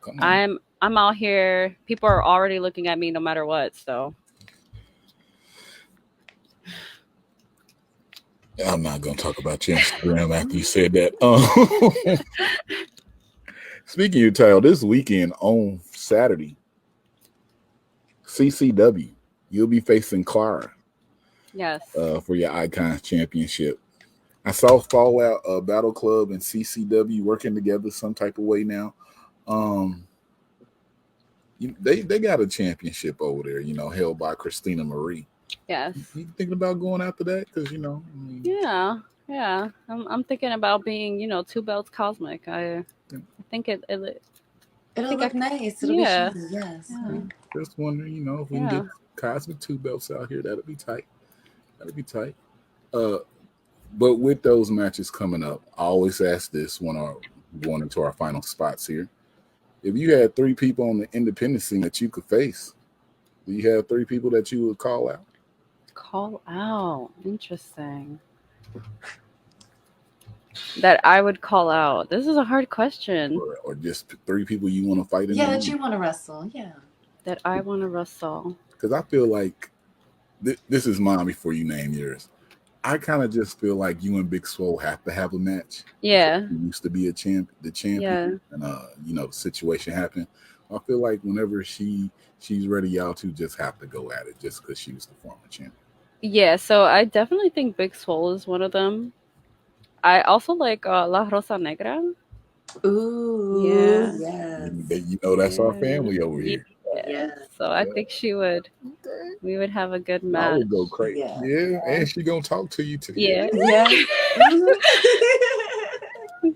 Come on. I'm out here. People are already looking at me no matter what. So I'm not gonna talk about your Instagram after you said that. Speaking of your title, this weekend on Saturday, CCW, you'll be facing Clara yes, for your Icons Championship. I saw Fallout Battle Club and CCW working together some type of way now. They got a championship over there, held by Christina Marie. yes, You thinking about going after that? Because yeah. I'm thinking about being 2 belts cosmic. I think It'll think look nice. It'll yeah. be shiny. Yes. Yeah. just wondering, if we can get cosmic 2 belts out here, that'll be tight. But with those matches coming up, I always ask this when we're going into our final spots here. If you had 3 people on the independent scene that you could face, do you have 3 people that you would call out? Call out. Interesting. That I would call out. This is a hard question. Or just 3 people you want to fight in? Yeah, that you want to wrestle. Yeah. That I want to wrestle. Because I feel like this is mine before you name yours. I kind of just feel like you and Big Swole have to have a match. Yeah. You used to be the champion, and the situation happened. I feel like whenever she's ready, y'all two just have to go at it, just because she was the former champion. Yeah, so I definitely think Big Swole is one of them. I also like La Rosa Negra. Ooh. Yeah. Yes. That's our family over here. Yeah. So I think we would have a good match. I would go crazy. Yeah, and she gonna talk to you too. Yeah.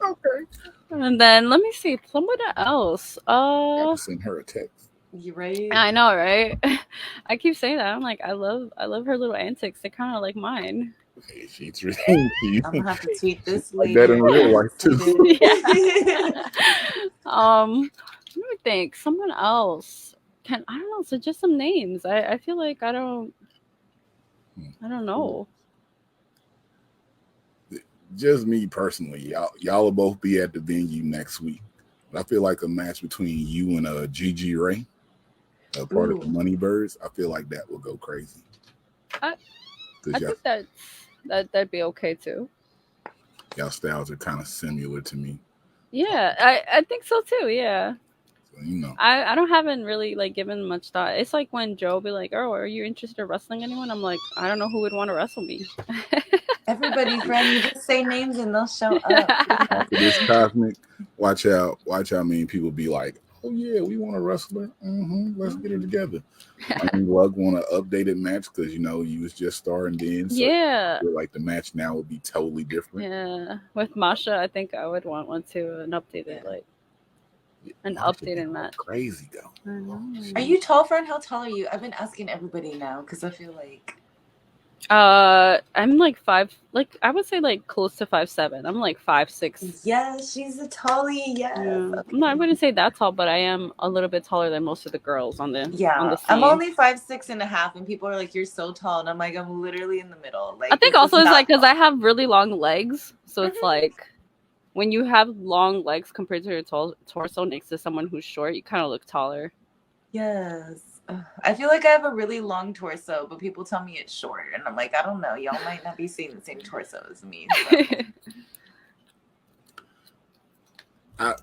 Okay. And then let me see, someone else. Send her a text. You right? I know, right? I keep saying that. I'm like, I love her little antics. They're kind of like mine. Hey, she's I'm gonna have to tweet this like that in real life too. Let me think. Someone else. I don't know. So just some names. I feel like I don't know. Just me personally, y'all will both be at the venue next week. But I feel like a match between you and Gigi Ray, part of the Money Birds, I feel like that will go crazy. I think that'd be okay too. Y'all styles are kind of similar to me. Yeah, I think so too. Yeah. So, I haven't really like given much thought. It's like when Joe will be like, "Oh, are you interested in wrestling anyone?" I'm like, I don't know who would want to wrestle me. Everybody, friend, you just say names and they'll show up. After this cosmic, watch out, many people be like, "Oh yeah, we want a wrestler. Let's get it together." I mean, Lug want an updated match because you was just starting then. So yeah. I feel like the match now would be totally different. Yeah, with Masha, I think I would want one too, an updated like. An Masha update be in that. crazy though. I know. Are you tall, friend? How tall are you? I've been asking everybody now because I feel like I'm like five, like I would say like close to 5'7". I'm like 5'6". yes, she's a tallie. Yes. Yeah. Okay. I'm not, I wouldn't say that tall, but I am a little bit taller than most of the girls on the Yeah, I'm scene. only 5'6.5", and people are like, "You're so tall," and I'm like, "I'm literally in the middle." Like, I think this also is it's like not because tall. I have really long legs, so it's Mhm. like when you have long legs compared to your torso next to someone who's short, you kind of look taller. Yes. Ugh, I feel like I have a really long torso, but people tell me it's short, and I'm like, I don't know. Y'all might not be seeing the same torso as me. So. I,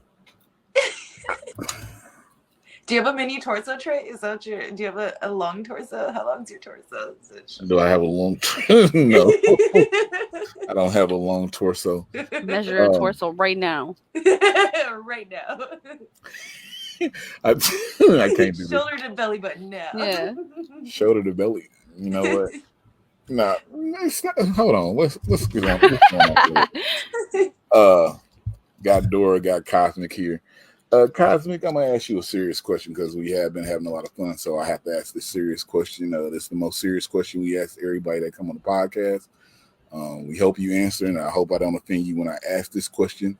Do you have a mini torso, Trey? Is that your? Do you have a long torso? How long's your torso? Is it short? do I have a long? No, I don't have a long torso. Measure your torso right now. Right now. I can't do Shoulder to belly button now. Yeah. this. Shoulder to belly. You know what? Nah, it's not, hold on. Let's get on. What's going on? Got Dora, got Cosmic here. Cosmic, I'm gonna ask you a serious question because we have been having a lot of fun. So I have to ask this serious question. This is the most serious question we ask everybody that come on the podcast. We hope you answer, and I hope I don't offend you when I ask this question.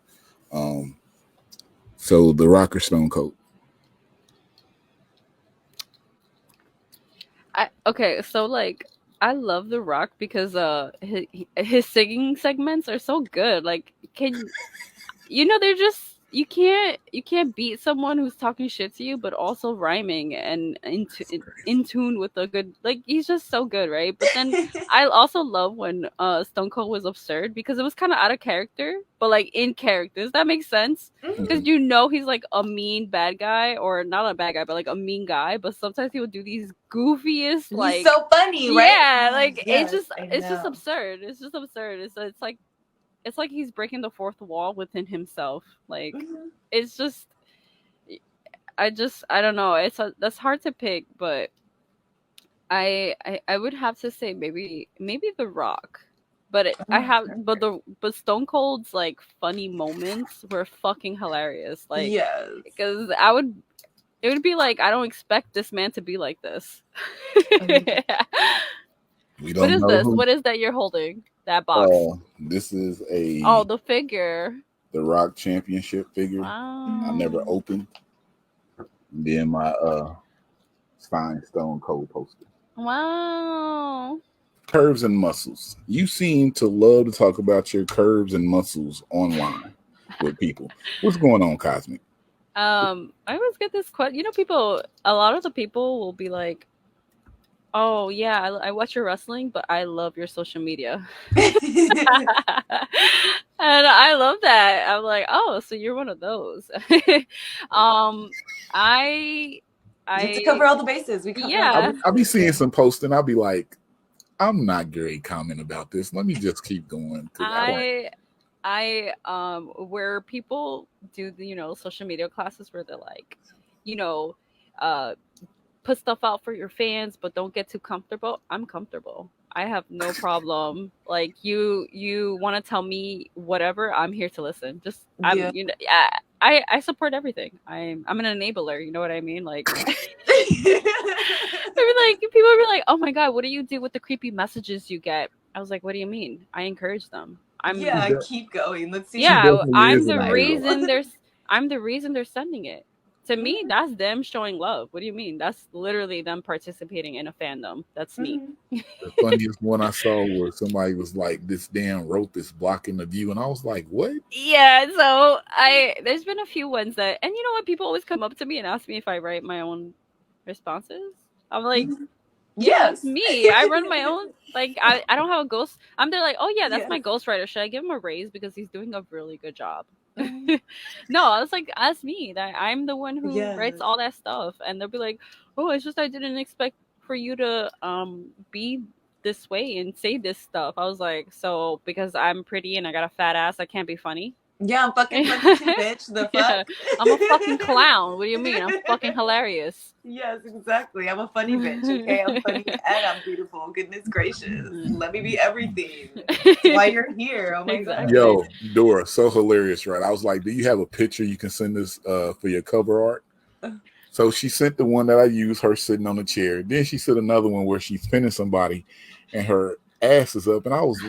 So The Rock or Stone Cold? Okay, so like I love The Rock because his singing segments are so good. Like, they're just you can't beat someone who's talking shit to you, but also rhyming and in tune with a good, like, he's just so good, right? But then I also love when Stone Cold was absurd because it was kind of out of character, but like in character. Does that make sense? Because he's like a mean bad guy, or not a bad guy, but like a mean guy. But sometimes he would do these goofiest, like, he's so funny, right? yeah, like Yes, it's just absurd. It's just absurd. It's like he's breaking the fourth wall within himself. Like, it's just, I don't know. That's hard to pick, but I would have to say maybe The Rock. But but Stone Cold's like funny moments were fucking hilarious. Like, yes, because it would be like, I don't expect this man to be like this. We don't know this? who. What is that you're holding? That box. This is a the figure. The Rock championship figure. Wow. I never opened. Then my signed Stone Cold poster. Wow. Curves and muscles. You seem to love to talk about your curves and muscles online with people. What's going on, Cosmic? I always get this question. A lot of the people will be like, "Oh yeah, I watch your wrestling, but I love your social media," and I love that. I'm like, "Oh, so you're one of those." I you have to cover all the bases. I'll be seeing some posts, and I'll be like, I'm not great comment about this. Let me just keep going. Where people do the social media classes where they're like, put stuff out for your fans, but don't get too comfortable. I'm comfortable. I have no problem. Like, you want to tell me whatever, I'm here to listen. Just I support everything. I'm an enabler. You know what I mean? Like, people would be like, "Oh my god, what do you do with the creepy messages you get?" I was like, "What do you mean? I encourage them. Keep going. Let's see. Yeah, I'm the reason they're sending it. To me, that's them showing love. What do you mean? That's literally them participating in a fandom. That's me." The funniest one I saw was somebody was like, "This damn rope is blocking the view," and I was like, "What?" Yeah, so there's been a few ones that, and you know what? People always come up to me and ask me if I write my own responses. I'm like, yes, me. I run my own. Like, I don't have a ghost. I'm there like, oh yeah, that's my ghostwriter. Should I give him a raise because he's doing a really good job? No, I was like, ask me. That I'm the one who writes all that stuff, and they'll be like, oh, it's just I didn't expect for you to be this way and say this stuff. I was like, so because I'm pretty and I got a fat ass, I can't be funny? Yeah, I'm fucking funny too, bitch. The Yeah, fuck? I'm a fucking clown. What do you mean? I'm fucking hilarious. Yes, exactly. I'm a funny bitch, okay? I'm funny and I'm beautiful. Goodness gracious. Let me be everything. That's why you're here. Oh my god. Exactly. Yo, Dora, so hilarious, right? I was like, do you have a picture you can send us for your cover art? So she sent the one that I used, her sitting on the chair. Then she sent another one where she's pinning somebody and her ass is up. And I was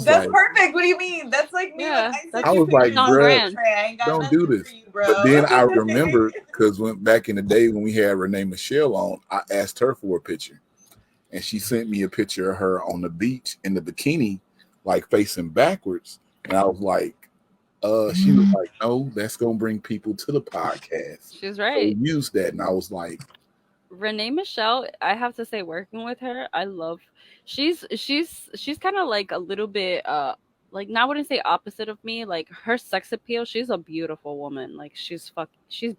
That's like, perfect. What do you mean? That's like me when Yeah, I that's send you pictures on of bruh, my brand. tray. I ain't got don't do nothing this. for you, But bro. then I remembered because when back in the day when we had Renee Michelle on, I asked her for a picture. And she sent me a picture of her on the beach in the bikini, like facing backwards. And I was like, she was like, no, that's gonna bring people to the podcast. She's So right. we used that, and I was like, Renee Michelle, I have to say, working with her, I love. She's kind of like a little bit like, now I wouldn't say opposite of me. Like, her sex appeal, she's a beautiful woman. Like, she's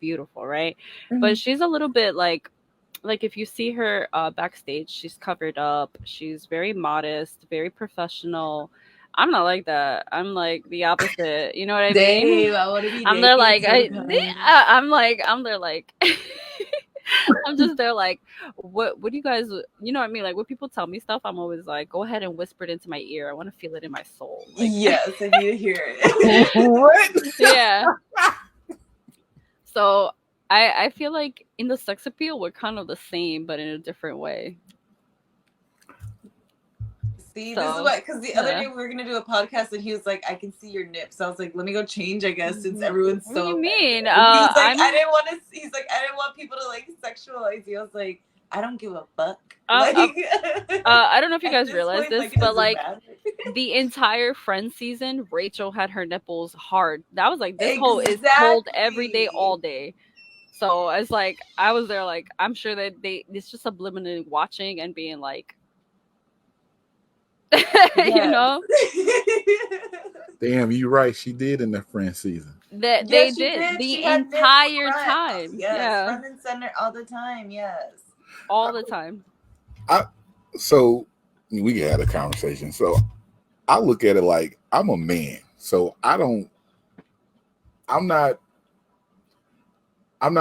beautiful, right? But she's a little bit like if you see her backstage, she's covered up. She's very modest, very professional. I'm not like that. I'm like the opposite. You know what I mean? Dave, I want to be I'm there naked like sometimes. I'm there like I'm just there like, what do you guys, you know what I mean? Like, when people tell me stuff, I'm always like, go ahead and whisper it into my ear. I want to feel it in my soul. Like, Yes, I need to hear it. what? yeah. So I feel like in the sex appeal we're kind of the same, but in a different way. See, this is So what, because the other yeah. day we were gonna do a podcast and he was like, I can see your nips. I was like, let me go change, I guess, since everyone's What do so you mean? offended. He was like, I'm I didn't want to. He's like, I didn't want people to like sexualize you. I was like, I don't give a fuck. uh, Like, I don't know if you at guys this realize point, this, like, it but doesn't like matter. the entire Friends season, Rachel had her nipples hard. That was like, this whole is cold every day, all day. So it's like, I was there like, I'm sure that it's just subliminally watching and being like, you know, Damn, you right. She did in the Friends season. that they Yes, she did did. the She had nips entire front. time. Yes, Yeah, front and center all the time. Yes. all the time. So we had a conversation. So I look at it like I'm a man. So I'm not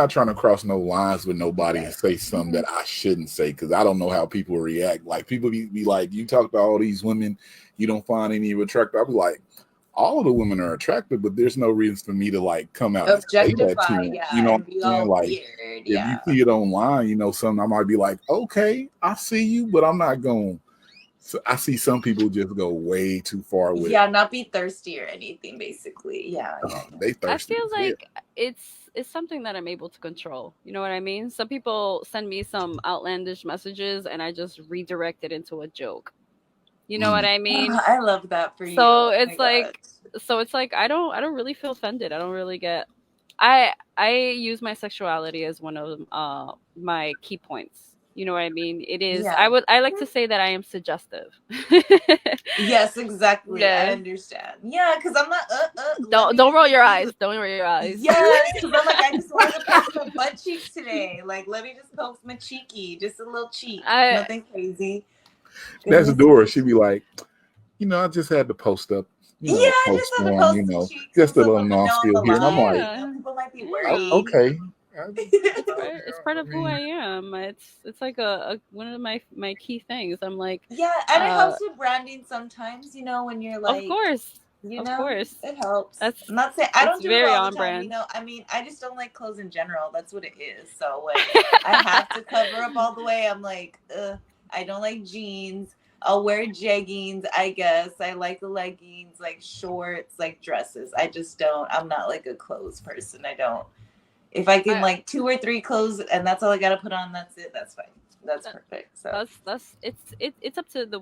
trying to cross no lines with nobody and say something that I shouldn't say because I don't know how people react. Like people be like, you talk about all these women, you don't find any attractive. I be like, all of the women are attractive, but there's no reason for me to like come out and say that to Objectify, them. yeah, You know and what be I'm saying? all Like weird, if you see it online, you know, something I might be like, okay, I see you, but I'm not going. So I see some people just go way too far with yeah, not be thirsty or anything, basically. Yeah. they I thirsty feel as hell. like it's something that I'm able to control. You know what I mean? Some people send me some outlandish messages and I just redirect it into a joke. You know what I mean? Oh, I love that for you. So Oh my it's like gosh. I don't really feel offended. I don't really get I use my sexuality as one of my key points. You know what I mean? It is Yeah. I like to say that I am suggestive. Yes, exactly. I Yeah. understand. Yeah, because I'm not. Don't roll your eyes. Don't roll your eyes. Yes, because I'm like, I just wanted to post my butt cheeks today. Like, let me just post my cheeky, just a little cheek, nothing crazy. That's Dora. She'd be like, you know, I just had to post up, you know, Yeah, I post just had to one, post you the know, cheeks. just a So little women know I'm non-skill here. And I'm like, alive. You know, people might be Yeah. worried. okay. It's part of who I am. It's like a one of my key things. I'm like, Yeah, and it helps with branding sometimes, you know, when you're like, of course, you of know, course. it helps. That's I'm not saying I it's don't do it very all on the time, brand. you know. I mean, I just don't like clothes in general. That's what it is. So when I have to cover up all the way, I'm like, I don't like jeans. I'll wear jeggings, I guess. I like the leggings, like shorts, like dresses. I just don't. I'm not like a clothes person. I don't. If I can like 2 or 3 clothes and that's all I gotta put on, that's it. That's fine. That's perfect. So that's it's up to the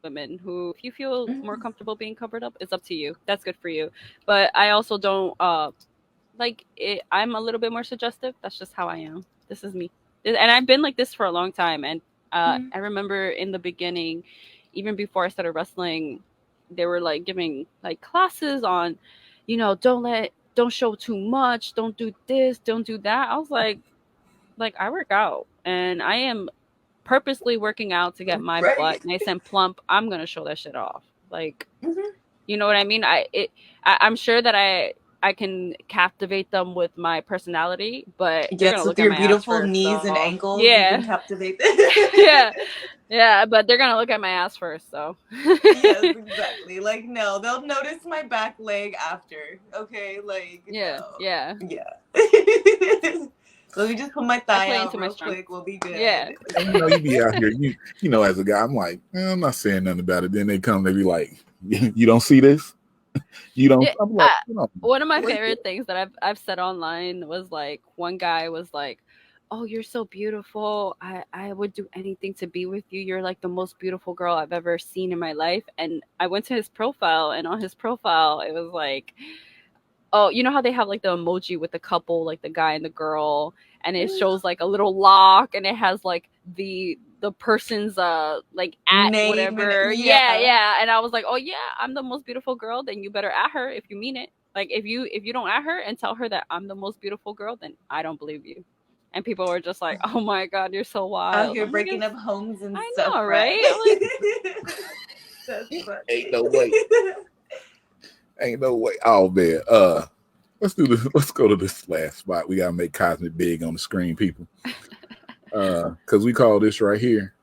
women who, if you feel more comfortable being covered up, it's up to you. That's good for you. But I also don't like it. I'm a little bit more suggestive. That's just how I am. This is me, and I've been like this for a long time. And I remember in the beginning, even before I started wrestling, they were like giving like classes on, you know, don't show too much, don't do this, don't do that. I was like I work out and I am purposely working out to get my butt nice and plump. I'm gonna show that shit off. Like You know what I mean? I'm sure that I can captivate them with my personality, but they're gonna Yes, with look at your my ass beautiful first. knees and So ankles, you can yeah, captivate. yeah, yeah. But they're gonna look at my ass first. So Yes, exactly. Like, no, they'll notice my back leg after. Okay, like, yeah, no, yeah. yeah. Let me just put my I thigh play out into my real strengths. quick. We'll be Yeah, good. And you be out here, as a guy, I'm like, I'm not saying nothing about it. Then they come, they be like, you don't see this? You don't. yeah. I'm like, One of my Like, favorite things that I've said online was like one guy was like, "Oh, you're so beautiful. I would do anything to be with you. You're like the most beautiful girl I've ever seen in my life." And I went to his profile, and on his profile it was like, oh, you know how they have like the emoji with the couple, like the guy and the girl, and it shows like a little lock, and it has like the person's like at name and whatever. Yeah, yeah. yeah. And I was like, oh yeah, I'm the most beautiful girl. Then you better at her if you mean it. Like if you don't at her and tell her that I'm the most beautiful girl, then I don't believe you. And people were just like, oh my god, you're so Out wild. here I'm like, breaking up homes and I stuff, know, right? right? I'm like, That's ain't funny. no way. Ain't no way. Oh man. Let's do this. Let's go to this last spot. We gotta make Cosmic big on the screen, people. Because we call this right here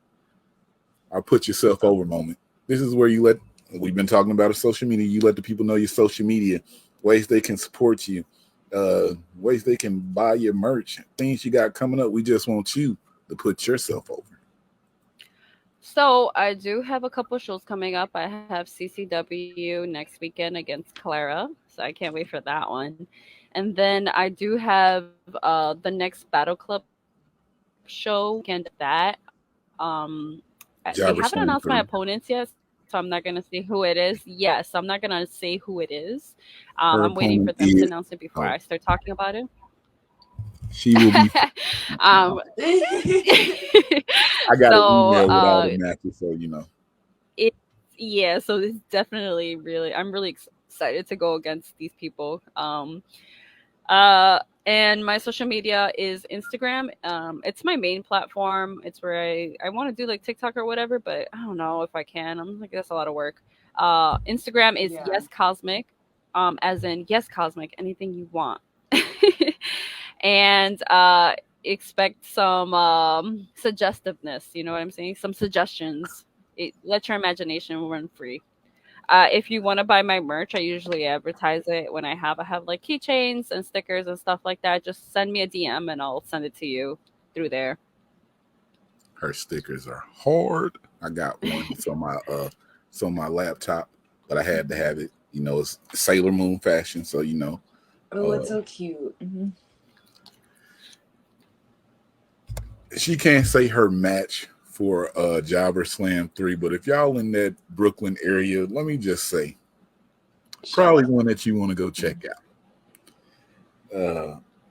our put yourself over moment. This is where we've been talking about social media. You let the people know your social media, ways they can support you, ways they can buy your merch, things you got coming up. We just want you to put yourself over. so I do have a couple shows coming up. I have CCW next weekend against Clara, so I can't wait for that one. And then I do have the next Battle Club show weekend of that. They Jobber haven't Slam announced my 3. opponents yet, so I'm not gonna say who it is. Yes, I'm not gonna say who it is. Her I'm waiting for opponent them to is, announce it before I start talking about it. she will be. um, I got an so email with all the matches, so you know. it yeah, so it's definitely really I'm really excited to go against these people. Uh and my social media is Instagram. It's my main platform. It's where I want to do like TikTok or whatever, but I don't know if I can. I'm like, that's a lot of work. Instagram is Yeah. yes cosmic, as in yes cosmic, anything you want. And expect some suggestiveness, you know what I'm saying? Some suggestions. Let your imagination run free. If you want to buy my merch, I usually advertise it when I have like keychains and stickers and stuff like that. Just send me a DM and I'll send it to you through there. Her stickers are hard. I got one. It's on my laptop, but I had to have it. You know, it's Sailor Moon fashion, so you know. Oh, it's so cute. Mm-hmm. She can't say her match for Jobber Slam 3, but if y'all in that Brooklyn area, let me just say, probably one that you want to go check out.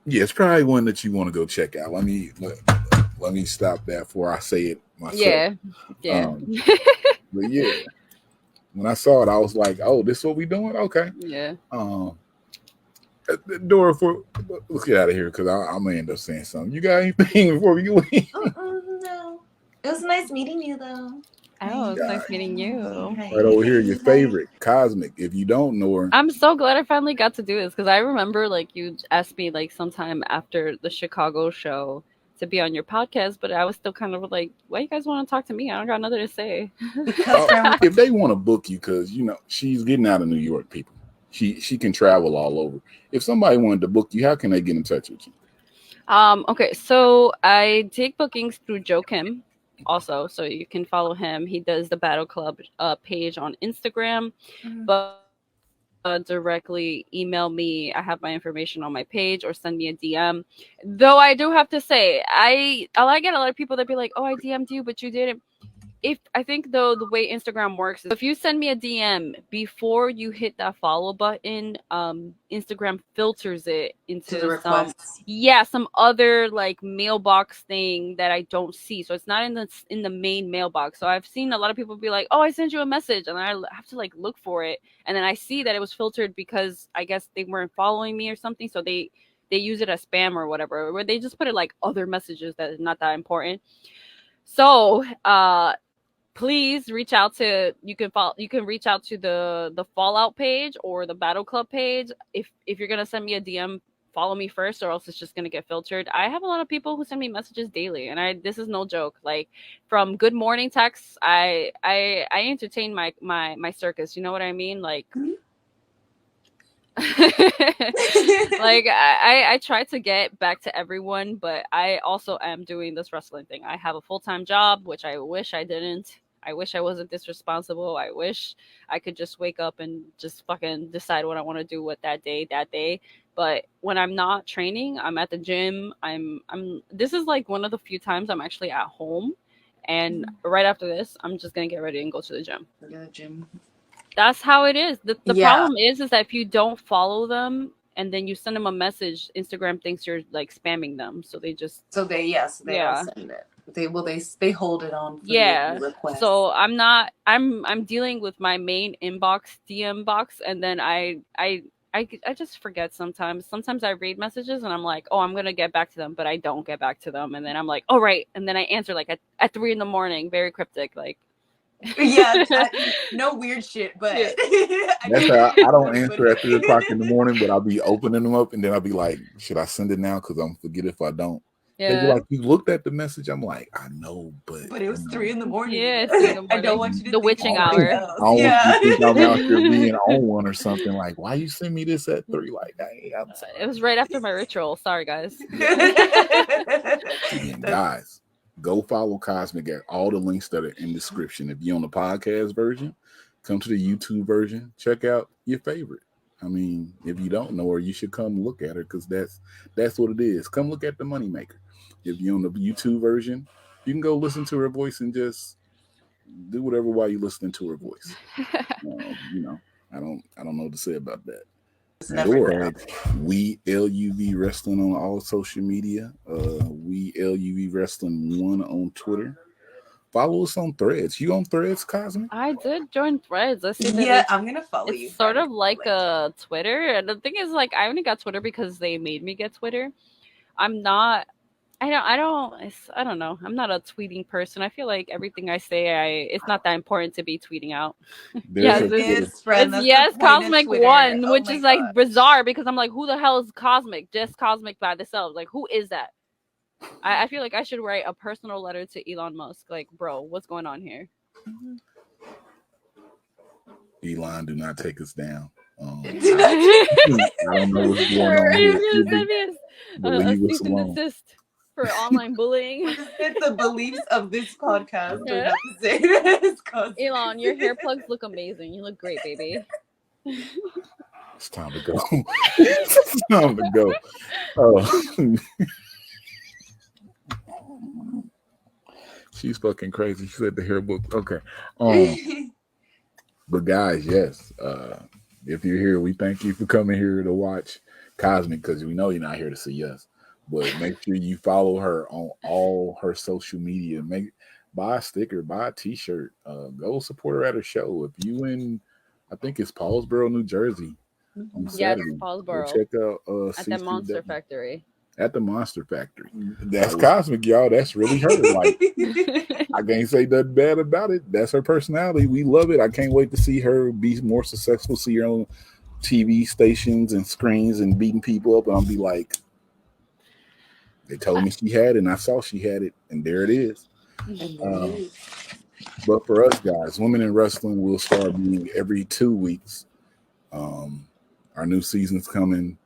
Yeah, it's probably one that you want to go check out. Let me stop that before I say it myself. Yeah. But yeah, when I saw it, I was like, "Oh, this is what we doing? Okay." Yeah. Dora, let's get out of here because I'm gonna end up saying something. You got anything before we leave? No. It was nice meeting you, though. Oh, it's nice meeting you. Right over here, your favorite, Cosmic. If you don't know her, I'm so glad I finally got to do this because I remember like you asked me like sometime after the Chicago show to be on your podcast, but I was still kind of like, why you guys want to talk to me? I don't got nothing to say. Because if they want to book you, because you know she's getting out of New York, people. She can travel all over. If somebody wanted to book you, how can they get in touch with you? Okay, so I take bookings through Joe Kim also, so you can follow him. He does the Battle Club page on Instagram, but directly email me. I have my information on my page, or send me a DM. Though I do have to say, I get a lot of people that be like, "Oh, I DM'd you, but you didn't." If I think though the way Instagram works is if you send me a DM before you hit that follow button, Instagram filters it into the requests. some other like mailbox thing that I don't see. So it's not in the main mailbox. So I've seen a lot of people be like, "Oh, I sent you a message," and I have to like look for it, and then I see that it was filtered because I guess they weren't following me or something. So they use it as spam or whatever, where they just put it like other messages that is not that important. So please reach out to, you can reach out to the Fallout page or the Battle Club page. If you're gonna send me a DM, follow me first, or else it's just gonna get filtered. I have a lot of people who send me messages daily, and this is no joke. Like, from good morning texts, I entertain my circus. You know what I mean? Like, like I try to get back to everyone, but I also am doing this wrestling thing. I have a full-time job, which I wish I didn't. I wish I wasn't this responsible. I wish I could just wake up and just fucking decide what I want to do with that day. But when I'm not training, I'm at the gym. I'm this is like one of the few times I'm actually at home, and right after this, I'm just gonna get ready and go to the gym. That's how it is. The problem is that if you don't follow them and then you send them a message, Instagram thinks you're like spamming them, so they don't send it. They hold it on for the request. So I'm dealing with my main inbox, DM box, and then I just forget sometimes. Sometimes I read messages and I'm like, oh, I'm gonna get back to them, but I don't get back to them, and then I'm like, oh right, and then I answer like at 3 a.m, very cryptic, like. No weird shit, but that's how I don't answer at 3 o'clock in the morning, but I'll be opening them up, and then I'll be like, should I send it now? Because I'm forget if I don't. They'd be like, you looked at the message. I'm like, I know, but it was 3 a.m. Yeah, 3 a.m. I don't want you to the witching hour. I don't want you to think I'm out here being on one or something. Like, why you send me this at 3? Like, it was right after my ritual. Sorry, guys. And guys, go follow Cosmic at all the links that are in the description. If you're on the podcast version, come to the YouTube version. Check out your favorite. I mean, if you don't know her, you should come look at her, because that's what it is. Come look at the moneymaker. If you're on the YouTube version, you can go listen to her voice and just do whatever while you're listening to her voice. You know, I don't know what to say about that. Or we LUV Wrestling on all social media. We LUV Wrestling 1 on Twitter. Follow us on Threads. You on Threads, Cosmic? I did join Threads. I see that I'm gonna follow you. It's sort of like a Twitter. And the thing is, like, I only got Twitter because they made me get Twitter. I don't know. I'm not a tweeting person. I feel like everything I say, it's not that important to be tweeting out. It's Cosmic 1, which is like bizarre, because I'm like, who the hell is Cosmic? Just Cosmic by themselves. Like, who is that? I feel like I should write a personal letter to Elon Musk. Like, bro, what's going on here? Elon, do not take us down. I don't know what's going on here. A cease and desist for online bullying. The beliefs of this podcast. Elon, your hair plugs look amazing. You look great, baby. It's time to go. It's time to go. She's fucking crazy. She said the hair book. Okay. But guys, yes. If you're here, we thank you for coming here to watch Cosmic, because we know you're not here to see us. But make sure you follow her on all her social media. Buy a sticker, buy a t-shirt. Go support her at her show. If you in, I think it's Paulsboro, New Jersey. Yes, Paulsboro. Check out at the Monster Factory. At the Monster Factory. That's Cosmic, y'all. That's really her. Like, I can't say nothing bad about it. That's her personality. We love it. I can't wait to see her be more successful, see her on TV stations and screens and beating people up. And I'll be like, they told me she had it, and I saw she had it, and there it is. But for us guys, Women in Wrestling will start being every 2 weeks. Our new season's coming.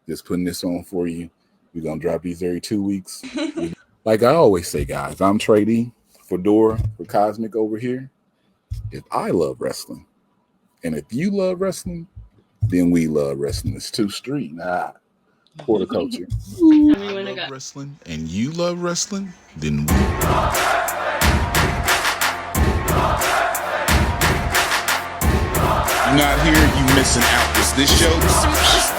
Just putting this on for you. We're going to drop these every 2 weeks. Like I always say, guys, I'm Trey D for Dora, for Cosmic over here. If I love wrestling, and if you love wrestling, then we love wrestling. It's too street. Horticulture. I love wrestling, and you love wrestling, then we. You're not here, you missing out. Is this show?